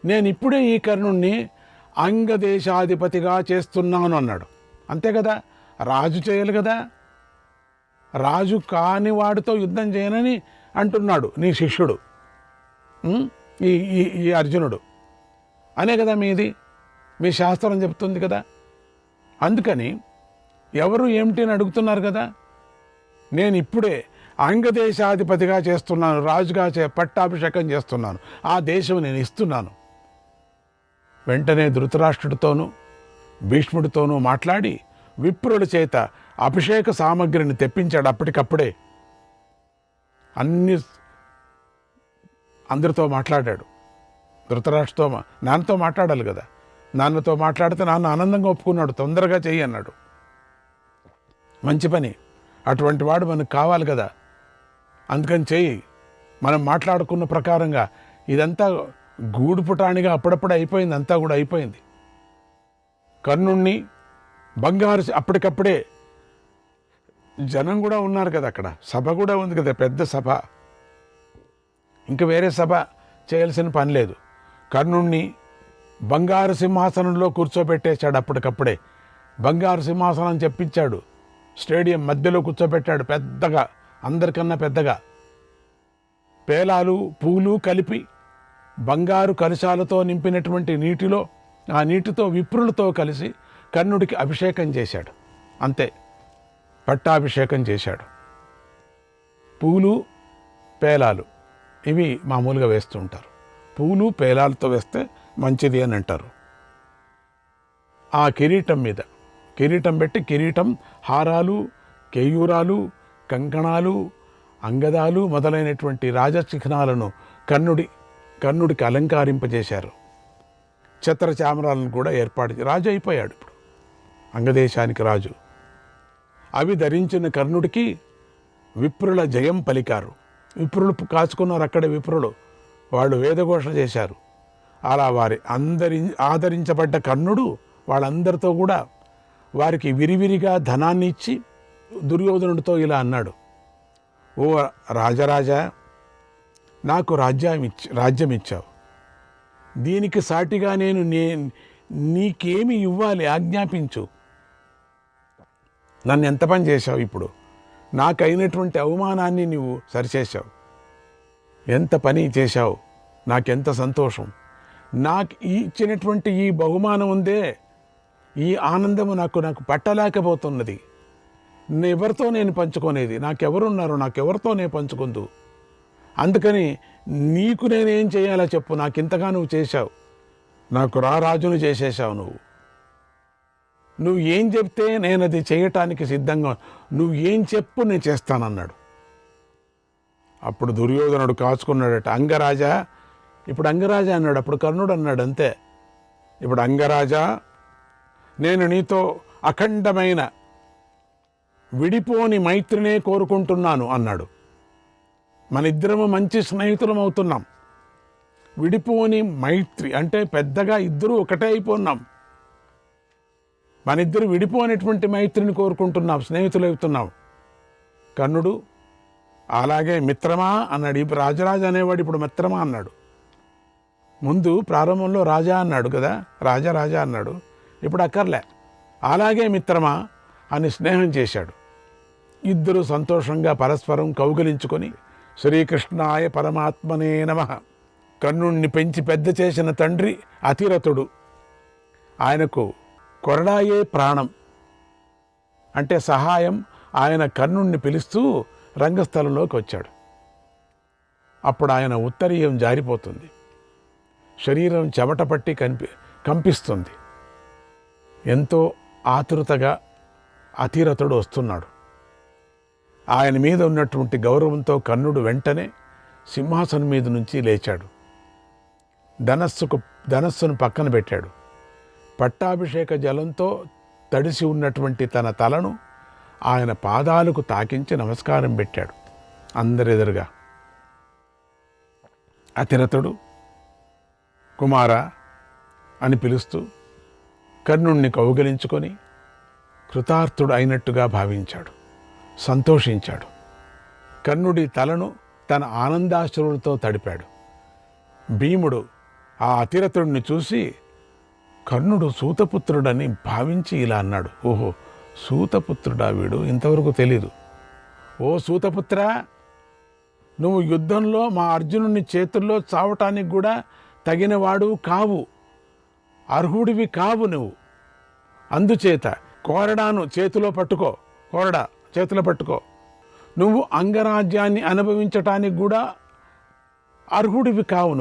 నేను ఇప్పుడే ఈ కర్ణుణ్ణి అంగదేశాధిపతిగా చేస్తున్నాను అన్నాడు. అంతే కదా, రాజు చేయాలి కదా. రాజు కాని వాడితో యుద్ధం చేయనని అంటున్నాడు నీ శిష్యుడు, ఈ అర్జునుడు అనే కదా మీ శాస్త్రం చెప్తుంది కదా. అందుకని ఎవరు ఏమిటి అని అడుగుతున్నారు కదా. నేను ఇప్పుడే అంగదేశాధిపతిగా చేస్తున్నాను, రాజుగా పట్టాభిషేకం చేస్తున్నాను, ఆ దేశం నేను ఇస్తున్నాను. వెంటనే ధృతరాష్ట్రుడితోనూ భీష్ముడితోనూ మాట్లాడి విప్రుల చేత అభిషేక సామగ్రిని తెప్పించాడు. అప్పటికప్పుడే అందరితో మాట్లాడాడు. ధృతరాష్ట్రుతో నాన్నతో మాట్లాడాలి కదా. నాన్నతో మాట్లాడితే నాన్న ఆనందంగా ఒప్పుకున్నాడు, తొందరగా చెయ్యి అన్నాడు. మంచి పని, అటువంటి వాడు మనకు కావాలి కదా, అందుకని చెయ్యి. మనం మాట్లాడుకున్న ప్రకారంగా ఇదంతా గూడుపుటానిగా అప్పుడప్పుడు అయిపోయింది, అంతా కూడా అయిపోయింది. కర్ణుణ్ణి బంగారు, అప్పటికప్పుడే జనం కూడా ఉన్నారు కదా, అక్కడ సభ కూడా ఉంది కదా, పెద్ద సభ, ఇంకా వేరే సభ చేయాల్సిన పని లేదు. కర్ణుణ్ణి బంగారు సింహాసనంలో కూర్చోబెట్టేశాడు. అప్పటికప్పుడే బంగారు సింహాసనం చెప్పించాడు. స్టేడియం మధ్యలో కూర్చోబెట్టాడు, పెద్దగా, అందరికన్నా పెద్దగా. పేలాలు పూలు కలిపి బంగారు కలశాలతో నింపినటువంటి నీటిలో, ఆ నీటితో విప్రులతో కలిసి కర్ణుడికి అభిషేకం చేశాడు. అంతే, పట్టాభిషేకం చేశాడు. పూలు పేలాలు ఇవి మామూలుగా వేస్తూ ఉంటారు. పూలు పేలాలతో వేస్తే మంచిది అని అంటారు. ఆ కిరీటం మీద కిరీటం పెట్టి, కిరీటం, హారాలు, కేయూరాలు, కంకణాలు, అంగదాలు మొదలైనటువంటి రాజచిహ్నాలను కర్ణుడికి అలంకరింపజేశారు. ఛత్రచామరాలను కూడా ఏర్పాటు, రాజు అయిపోయాడు ఇప్పుడు, అంగదేశానికి రాజు. అవి ధరించిన కర్ణుడికి విప్రుల జయం పలికారు. విప్రులు కాచుకున్నారు అక్కడే, విప్రులు వాళ్ళు వేదఘోష చేశారు. అలా ఆదరించబడ్డ కర్ణుడు వాళ్ళందరితో కూడా వారికి విరివిరిగా ధనాన్ని ఇచ్చి దుర్యోధనుడితో ఇలా అన్నాడు, ఓ రాజరాజా, నాకు రాజ్యం ఇచ్చావు, దీనికి సాటిగా నేను నీకేమి ఇవ్వాలి, ఆజ్ఞాపించు. నన్ను ఎంత పని చేశావు, ఇప్పుడు నాకైనటువంటి అవమానాన్ని నువ్వు సరిచేశావు, ఎంత పని చేశావు, నాకెంత సంతోషం. నాకు ఇచ్చినటువంటి ఈ బహుమానం ఉందే, ఈ ఆనందము నాకు పట్టలేకపోతున్నది. ఎవరితో నేను పంచుకునేది, నాకెవరున్నారు, నాకెవరితో నేను పంచుకుందు. అందుకని నీకు నేనేం చేయాలో చెప్పు, నాకింతగా నువ్వు చేశావు, నాకు రారాజును చేసేసావు. నువ్వు ఏం చెప్తే నేను అది చేయటానికి సిద్ధంగా, నువ్వు ఏం చెప్పు నేను చేస్తానన్నాడు. అప్పుడు దుర్యోధనుడు కాచుకున్నాడట. అంగరాజా, ఇప్పుడు అంగరాజా అన్నాడు. అప్పుడు కర్ణుడు అన్నాడు అంతే. ఇప్పుడు అంగరాజా, నేను నీతో అఖండమైన విడిపోని మైత్రినే కోరుకుంటున్నాను అన్నాడు. మన ఇద్దరము మంచి స్నేహితులం అవుతున్నాం. విడిపోని మైత్రి అంటే పెద్దగా ఇద్దరు ఒకటే అయిపోన్నాం. మన ఇద్దరు విడిపోయినటువంటి మైత్రిని కోరుకుంటున్నాం, స్నేహితులు అవుతున్నాం. కర్ణుడు అలాగే మిత్రమా అన్నాడు. ఇప్పుడు రాజరాజు అనేవాడు ఇప్పుడు మిత్రమా అన్నాడు. ముందు ప్రారంభంలో రాజా అన్నాడు కదా, రాజా రాజా అన్నాడు. ఇప్పుడు అక్కర్లే, అలాగే మిత్రమా అని స్నేహం చేశాడు. ఇద్దరు సంతోషంగా పరస్పరం కౌగిలించుకొని శ్రీకృష్ణాయ పరమాత్మనే నమః. కర్ణుణ్ణి పెంచి పెద్ద చేసిన తండ్రి అతిరథుడు, ఆయనకు కొరడాయే ప్రాణం అంటే సహాయం. ఆయన కర్ణుణ్ణి పిలుస్తూ రంగస్థలంలోకి వచ్చాడు. అప్పుడు ఆయన ఉత్తరీయం జారిపోతుంది, శరీరం చెమట పట్టి కంపిస్తుంది. ఎంతో ఆతురతగా అతిరథుడు వస్తున్నాడు. ఆయన మీద ఉన్నటువంటి గౌరవంతో కర్ణుడు వెంటనే సింహాసనం మీద నుంచి లేచాడు. ధనస్సును పక్కన పెట్టాడు. పట్టాభిషేక జలంతో తడిసి ఉన్నటువంటి తన తలను ఆయన పాదాలకు తాకించి నమస్కారం పెట్టాడు అందరెదురుగా. అతిరథుడు కుమారా అని పిలుస్తూ కర్ణుణ్ణి కౌగిలించుకొని కృతార్థుడు అయినట్టుగా భావించాడు, సంతోషించాడు. కర్ణుడి తలను తన ఆనందాశ్రువులతో తడిపాడు. భీముడు ఆ అతిరథుడిని చూసి కర్ణుడు సూతపుత్రుడని భావించి ఇలా అన్నాడు. ఓహో, సూతపుత్రుడా వీడు, ఇంతవరకు తెలీదు. ఓ సూతపుత్ర, నువ్వు యుద్ధంలో మా అర్జునుని చేతుల్లో చావటానికి కూడా తగినవాడు కావు, అర్హుడివి కావు నువ్వు. అందుచేత కోరడాను చేతిలో పట్టుకో, కోరడా చేతిలో పట్టుకో. నువ్వు అంగరాజ్యాన్ని అనుభవించటానికి కూడా అర్హుడివి కావు.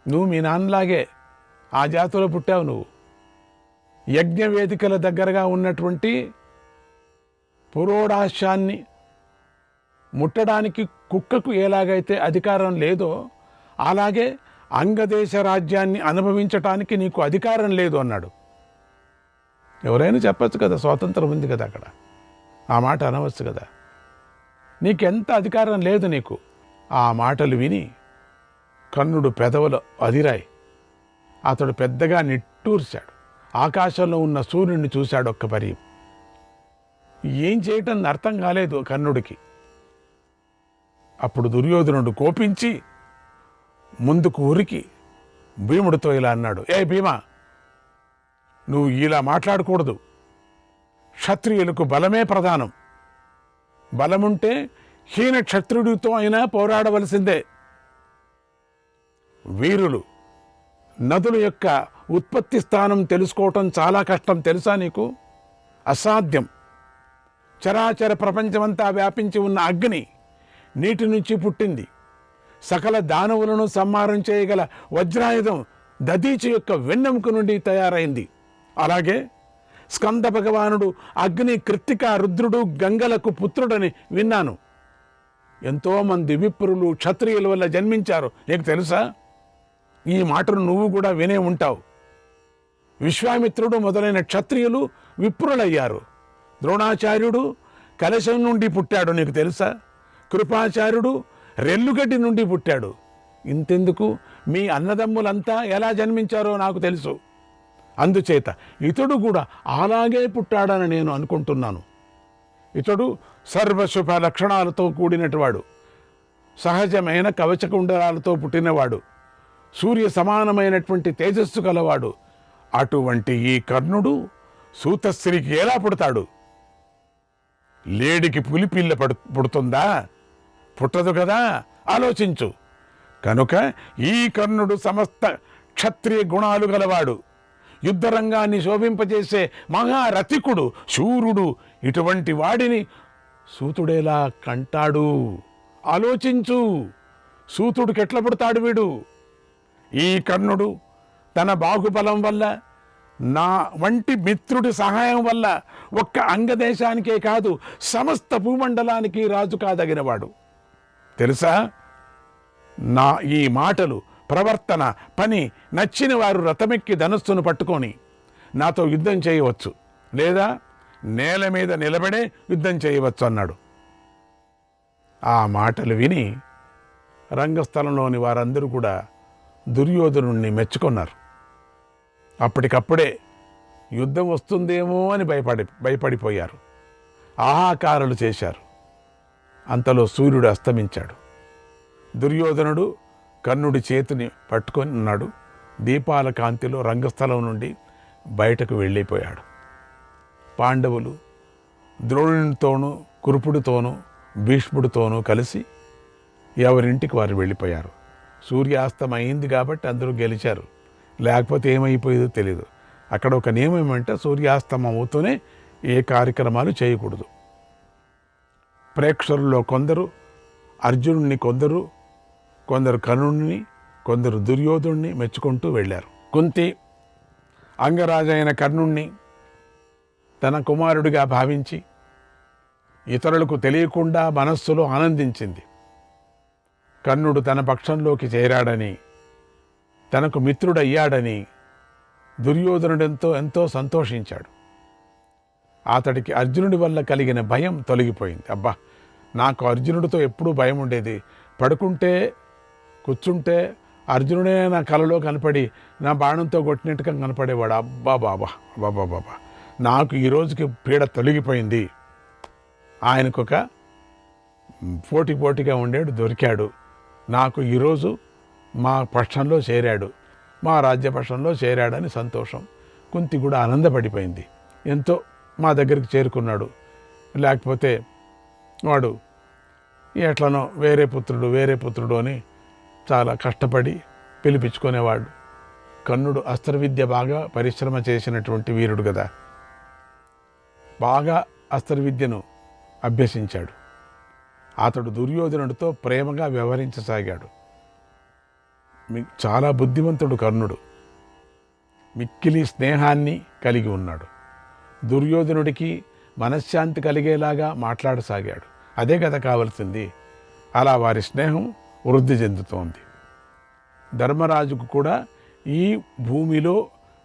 నువ్వు మీ నాన్నలాగే ఆ జాతిలో పుట్టావు. నువ్వు యజ్ఞవేదికల దగ్గరగా ఉన్నటువంటి పురోడాశాన్ని ముట్టడానికి కుక్కకు ఎలాగైతే అధికారం లేదో అలాగే అంగదేశ రాజ్యాన్ని అనుభవించటానికి నీకు అధికారం లేదు అన్నాడు. ఎవరైనా చెప్పచ్చు కదా, స్వాతంత్రం ఉంది కదా, అక్కడ ఆ మాట అనవచ్చు కదా. నీకెంత అధికారం లేదు నీకు. ఆ మాటలు విని కర్ణుడు పెదవులు అదిరాయి. అతడు పెద్దగా నిట్టూర్చాడు. ఆకాశంలో ఉన్న సూర్యుడిని చూశాడు ఒక్క పరి. ఏం చేయటం అర్థం కాలేదు కర్ణుడికి. అప్పుడు దుర్యోధనుడు కోపించి ముందుకు ఉరికి భీముడితో ఇలా అన్నాడు. ఏ భీమా, నువ్వు ఇలా మాట్లాడకూడదు. క్షత్రియులకు బలమే ప్రధానం. బలముంటే హీన క్షత్రుడితో అయినా పోరాడవలసిందే. వీరులు నదుల యొక్క ఉత్పత్తి స్థానం తెలుసుకోవటం చాలా కష్టం, తెలుసా నీకు? అసాధ్యం. చరాచర ప్రపంచమంతా వ్యాపించి ఉన్న అగ్ని నీటి నుంచి పుట్టింది. సకల దానవులను సంహారం చేయగల వజ్రాయుధం దధీచి యొక్క వెన్నెముక నుండి తయారైంది. అలాగే స్కంద భగవానుడు అగ్ని, కృత్తిక, రుద్రుడు, గంగలకు పుత్రుడని విన్నాను. ఎంతోమంది విప్రులు క్షత్రియుల వల్ల జన్మించారు, నీకు తెలుసా? ఈ మాటను నువ్వు కూడా వినే ఉంటావు. విశ్వామిత్రుడు మొదలైన క్షత్రియులు విప్రులయ్యారు. ద్రోణాచార్యుడు కలశం నుండి పుట్టాడు, నీకు తెలుసా? కృపాచార్యుడు రెల్లుగడ్డి నుండి పుట్టాడు. ఇంతెందుకు, మీ అన్నదమ్ములంతా ఎలా జన్మించారో నాకు తెలుసు. అందుచేత ఇతడు కూడా అలాగే పుట్టాడని నేను అనుకుంటున్నాను. ఇతడు సర్వశుభ లక్షణాలతో కూడినటివాడు, సహజమైన కవచకుండలాలతో పుట్టినవాడు, సూర్య సమానమైనటువంటి తేజస్సు గలవాడు. అటువంటి ఈ కర్ణుడు సూతస్త్రీకి ఎలా పుడతాడు? లేడికి పులిపిల్ల పుడుతుందా? పుట్టదు కదా. ఆలోచించు. కనుక ఈ కర్ణుడు సమస్త క్షత్రియ గుణాలు గలవాడు, యుద్ధరంగాన్ని శోభింపజేసే మహారథికుడు, శూరుడు. ఇటువంటి వాడిని సూతుడేలా కంటాడు? ఆలోచించు. సూతుడికి ఎట్లా పుడతాడు వీడు? ఈ కర్ణుడు తన బాహుబలం వల్ల, నా వంటి మిత్రుడి సహాయం వల్ల ఒక్క అంగదేశానికే కాదు సమస్త భూమండలానికి రాజు కాదగినవాడు. తెలుసా? నా ఈ మాటలు, ప్రవర్తన, పని నచ్చిన వారు రథమెక్కి ధనుస్సును పట్టుకొని నాతో యుద్ధం చేయవచ్చు, లేదా నేల మీద నిలబడే యుద్ధం చేయవచ్చు అన్నాడు. ఆ మాటలు విని రంగస్థలంలోని వారందరూ కూడా దుర్యోధనుణ్ణి మెచ్చుకున్నారు. అప్పటికప్పుడే యుద్ధం వస్తుందేమో అని భయపడిపోయారు. ఆహాకారాలు చేశారు. అంతలో సూర్యుడు అస్తమించాడు. దుర్యోధనుడు కర్ణుడి చేతిని పట్టుకొని ఉన్నాడు. దీపాల కాంతిలో రంగస్థలం నుండి బయటకు వెళ్ళిపోయాడు. పాండవులు ద్రోణునితోనూ, కురుపుడితోనూ, భీష్ముడితోనూ కలిసి ఎవరింటికి వారు వెళ్ళిపోయారు. సూర్యాస్తమైంది కాబట్టి అందరూ గెలిచారు. లేకపోతే ఏమైపోయేదో తెలియదు. అక్కడ ఒక నియమం ఏమంటే సూర్యాస్తమం అవుతూనే ఏ కార్యక్రమాలు చేయకూడదు. ప్రేక్షకుల్లో కొందరు అర్జునుడిని, కొందరు కర్ణుడిని, కొందరు దుర్యోధుడిని మెచ్చుకుంటూ వెళ్ళారు. కుంతి అంగరాజైన కర్ణుణ్ణి తన కుమారుడిగా భావించి ఇతరులకు తెలియకుండా మనస్సులో ఆనందించింది. కర్ణుడు తన పక్షంలోకి చేరాడని, తనకు మిత్రుడయ్యాడని దుర్యోధనుడెంతో ఎంతో సంతోషించాడు. అతడికి అర్జునుడి వల్ల కలిగిన భయం తొలగిపోయింది. అబ్బా, నాకు అర్జునుడితో ఎప్పుడూ భయం ఉండేది. పడుకుంటే, కూర్చుంటే అర్జునుడే నా కలలో కనపడి నా బాణంతో కొట్టినట్టుగా కనపడేవాడు. అబ్బా బాబా బాబా బాబా, నాకు ఈ రోజుకి పీడ తొలగిపోయింది. ఆయనకొక పోటీగా ఉండేడు, దొరికాడు. నాకు ఈరోజు మా పక్షంలో చేరాడు, మా రాజ్యపక్షంలో చేరాడని సంతోషం. కుంతి కూడా ఆనందపడిపోయింది. ఎంతో మా దగ్గరికి చేరుకున్నాడు. లేకపోతే వాడు ఎట్లనో వేరే పుత్రుడు అని చాలా కష్టపడి పిలిపించుకునేవాడు. కర్ణుడు అస్త్రవిద్య బాగా పరిశ్రమ చేసినటువంటి వీరుడు కదా. బాగా అస్త్రవిద్యను అభ్యసించాడు. అతడు దుర్యోధనుడితో ప్రేమగా వ్యవహరించసాగాడు. చాలా బుద్ధిమంతుడు కర్ణుడు. మిక్కిలి స్నేహాన్ని కలిగి ఉన్నాడు. దుర్యోధనుడికి మనశ్శాంతి కలిగేలాగా మాట్లాడసాగాడు. అదే కదా కావలసింది. అలా వారి స్నేహం వృద్ధి చెందుతోంది. ధర్మరాజుకు కూడా ఈ భూమిలో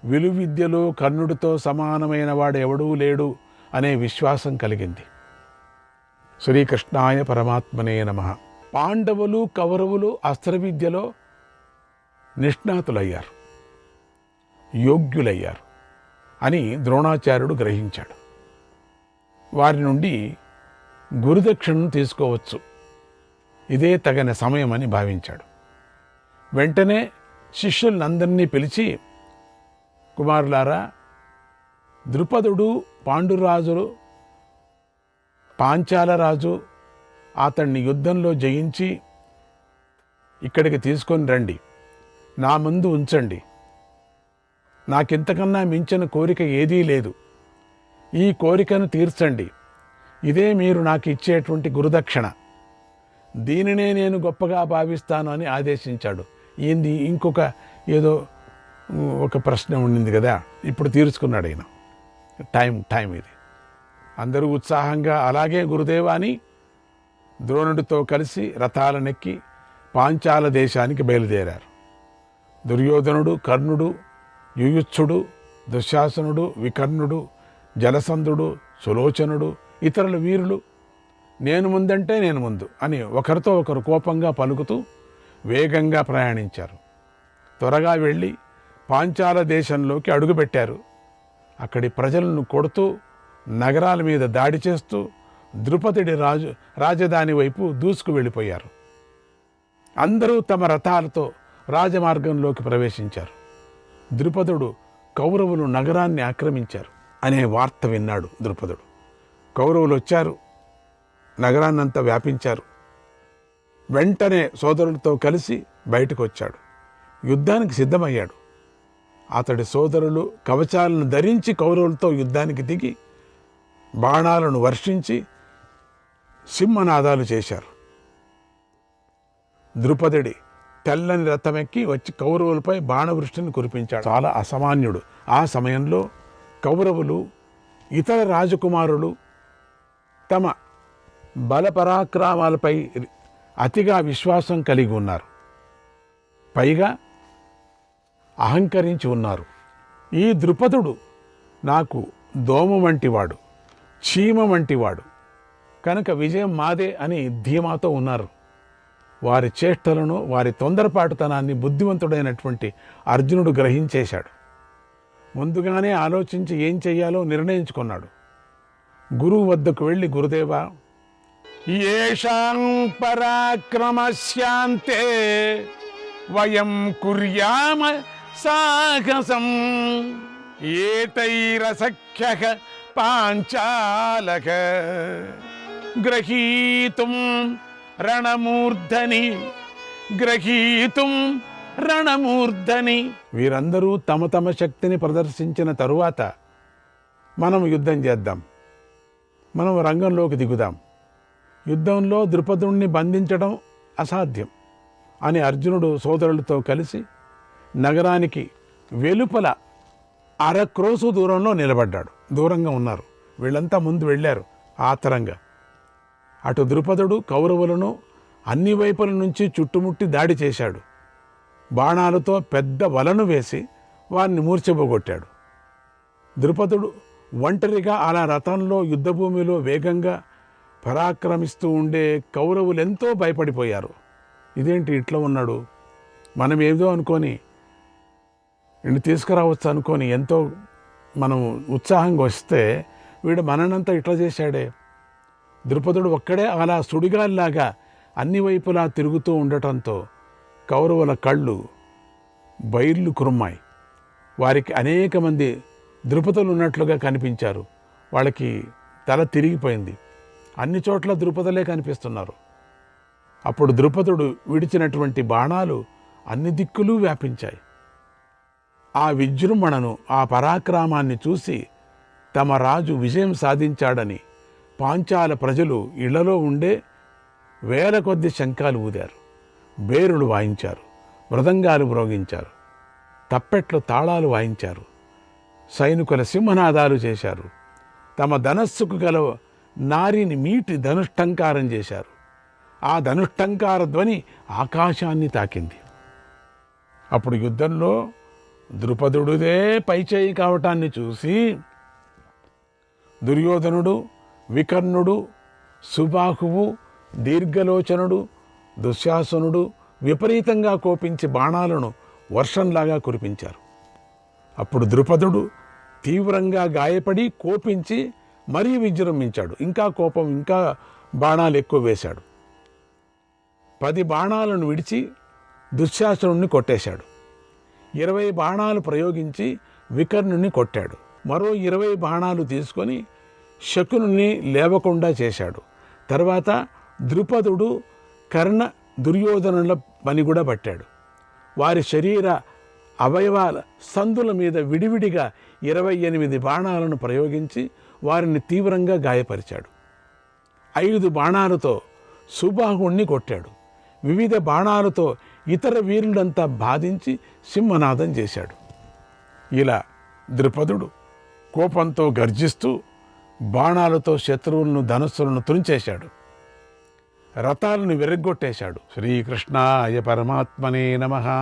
విలువిద్యలో కర్ణుడితో సమానమైన వాడు ఎవడూ లేడు అనే విశ్వాసం కలిగింది. శ్రీకృష్ణాయ పరమాత్మనే నమః. పాండవులు, కౌరవులు అస్త్రవిద్యలో నిష్ణాతులయ్యారు, యోగ్యులయ్యారు అని ద్రోణాచార్యుడు గ్రహించాడు. వారి నుండి గురుదక్షిణను తీసుకోవచ్చు, ఇదే తగిన సమయం అని భావించాడు. వెంటనే శిష్యులందరినీ పిలిచి, కుమారులారా, ద్రుపదుడు పాండురాజులు పాంచాలరాజు అతన్ని యుద్ధంలో జయించి ఇక్కడికి తీసుకొని రండి, నా ముందు ఉంచండి. నాకింతకన్నా మించిన కోరిక ఏదీ లేదు. ఈ కోరికను తీర్చండి. ఇదే మీరు నాకు ఇచ్చేటువంటి గురుదక్షిణ. దీనినే నేను గొప్పగా భావిస్తాను అని ఆదేశించాడు. ఏంది, ఇంకొక ఏదో ఒక ప్రశ్న ఉండింది కదా, ఇప్పుడు తీర్చుకున్నాడు ఆయన. టైం ఇది. అందరూ ఉత్సాహంగా అలాగే గురుదేవా అని ద్రోణుడితో కలిసి రథాలనెక్కి పాంచాల దేశానికి బయలుదేరారు. దుర్యోధనుడు, కర్ణుడు, యుయుత్సుడు, దుశ్శాసనుడు, వికర్ణుడు, జలసంధుడు, సులోచనుడు, ఇతరుల వీరులు నేను ముందంటే నేను ముందు అని ఒకరితో ఒకరు కోపంగా పలుకుతూ వేగంగా ప్రయాణించారు. త్వరగా వెళ్ళి పాంచాల దేశంలోకి అడుగుపెట్టారు. అక్కడి ప్రజలను కొడుతూ, నగరాల మీద దాడి చేస్తూ ద్రుపదుడి రాజధాని వైపు దూసుకు వెళ్ళిపోయారు. అందరూ తమ రథాలతో రాజమార్గంలోకి ప్రవేశించారు. ద్రుపదుడు కౌరవులు నగరాన్ని ఆక్రమించారు అనే వార్త విన్నాడు ద్రుపదుడు. కౌరవులు వచ్చారు, నగరాన్నంతా వ్యాపించారు. వెంటనే సోదరులతో కలిసి బయటకు వచ్చాడు. యుద్ధానికి సిద్ధమయ్యాడు. అతడి సోదరులు కవచాలను ధరించి కౌరవులతో యుద్ధానికి దిగి బాణాలను వర్షించి సింహనాదాలు చేశారు. ద్రుపదుడి తెల్లని రథమెక్కి వచ్చి కౌరవులపై బాణవృష్టిని కురిపించాడు. చాలా అసామాన్యుడు. ఆ సమయంలో కౌరవులు ఇతర రాజకుమారులు తమ బలపరాక్రమాలపై అతిగా విశ్వాసం కలిగి ఉన్నారు. పైగా అహంకరించి ఉన్నారు. ఈ ద్రుపదుడు నాకు దోమ వంటివాడు, చీమ వంటివాడు, కనుక విజయం మాదే అని ధీమాతో ఉన్నారు. వారి చేష్టలను, వారి తొందరపాటుతనాన్ని బుద్ధివంతుడైనటువంటి అర్జునుడు గ్రహించేశాడు. ముందుగానే ఆలోచించి ఏం చెయ్యాలో నిర్ణయించుకున్నాడు. గురువు వద్దకు వెళ్ళి, గురుదేవా, ఏషాం పరాక్రమస్యాంతే వయం కుర్యామ సాహసం ఏతైరసఖ్యః పాంచాలక గ్రహీతుం రణమూర్ధని. వీరందరూ తమ తమ శక్తిని ప్రదర్శించిన తరువాత మనం యుద్ధం చేద్దాం, మనం రంగంలోకి దిగుదాం. యుద్ధంలో ద్రుపదుణ్ణి బంధించడం అసాధ్యం అని అర్జునుడు సోదరులతో కలిసి నగరానికి వెలుపల అరక్రోసు దూరంలో నిలబడ్డాడు. దూరంగా ఉన్నారు. వీళ్ళంతా ముందు వెళ్ళారు ఆతరంగా. అటు ద్రుపదుడు కౌరవులను అన్ని వైపుల నుంచి చుట్టుముట్టి దాడి చేశాడు. బాణాలతో పెద్ద వలను వేసి వారిని మూర్ఛపోగొట్టాడు. ద్రుపదుడు ఒంటరిగా అలా రథంలో యుద్ధభూమిలో వేగంగా పరాక్రమిస్తూ ఉండే కౌరవులు ఎంతో భయపడిపోయారు. ఇదేంటి ఇట్లా ఉన్నాడు, మనం ఏదో అనుకొని వీడిని తీసుకురావచ్చు అనుకొని ఎంతో మనం ఉత్సాహంగా వస్తే వీడు మననంతా ఇట్లా చేశాడే. ద్రుపదుడు ఒక్కడే అలా సుడిగాల్లాగా అన్ని వైపులా తిరుగుతూ ఉండటంతో కౌరవుల కళ్ళు బైర్లు కురుమ్మాయి. వారికి అనేక మంది ద్రుపదులు ఉన్నట్లుగా కనిపించారు. వాళ్ళకి తల తిరిగిపోయింది. అన్ని చోట్ల ద్రుపదులే కనిపిస్తున్నారు. అప్పుడు ద్రుపదుడు విడిచినటువంటి బాణాలు అన్ని దిక్కులు వ్యాపించాయి. ఆ విజృంభణను, ఆ పరాక్రమాన్ని చూసి తమ రాజు విజయం సాధించాడని పాంచాల ప్రజలు ఇళ్లలో ఉండే వేల కొద్ది శంఖాలు ఊదారు, బేరులు వాయించారు, మృదంగాలు మ్రోగించారు, తప్పెట్లు తాళాలు వాయించారు, సైనికుల సింహనాదాలు చేశారు. తమ ధనస్సుకు గల నారిని మీటి ధనుష్టంకారం చేశారు. ఆ ధనుష్టంకార ధ్వని ఆకాశాన్ని తాకింది. అప్పుడు యుద్ధంలో ద్రుపదుడుదే పైచేయి కావటాన్ని చూసి దుర్యోధనుడు, వికర్ణుడు, సుబాహువు, దీర్ఘలోచనుడు, దుశ్శాసనుడు విపరీతంగా కోపించి బాణాలను వర్షంలాగా కురిపించారు. అప్పుడు ద్రుపదుడు తీవ్రంగా గాయపడి కోపించి మరీ విజృంభించాడు. ఇంకా కోపం, ఇంకా బాణాలు ఎక్కువ వేశాడు. 10 బాణాలను విడిచి దుశ్శాసనుణ్ణి కొట్టేశాడు. 20 బాణాలు ప్రయోగించి వికర్ణుణ్ణి కొట్టాడు. మరో 20 బాణాలు తీసుకొని శకునుని లేవకుండా చేశాడు. తర్వాత ద్రుపదుడు కర్ణ, దుర్యోధనుల పని కూడా పట్టాడు. వారి శరీర అవయవాల సందుల మీద విడివిడిగా 28 బాణాలను ప్రయోగించి వారిని తీవ్రంగా గాయపరిచాడు. 5 బాణాలతో సుబాహుణ్ణి కొట్టాడు. వివిధ బాణాలతో ఇతర వీరులంతా బాధించి సింహనాదం చేశాడు. ఇలా ద్రుపదుడు కోపంతో గర్జిస్తూ బాణాలతో శత్రువులను, ధనుస్సులను తుంచేశాడు. రథాలను విరగ్గొట్టేశాడు. శ్రీకృష్ణాయ పరమాత్మనే నమః.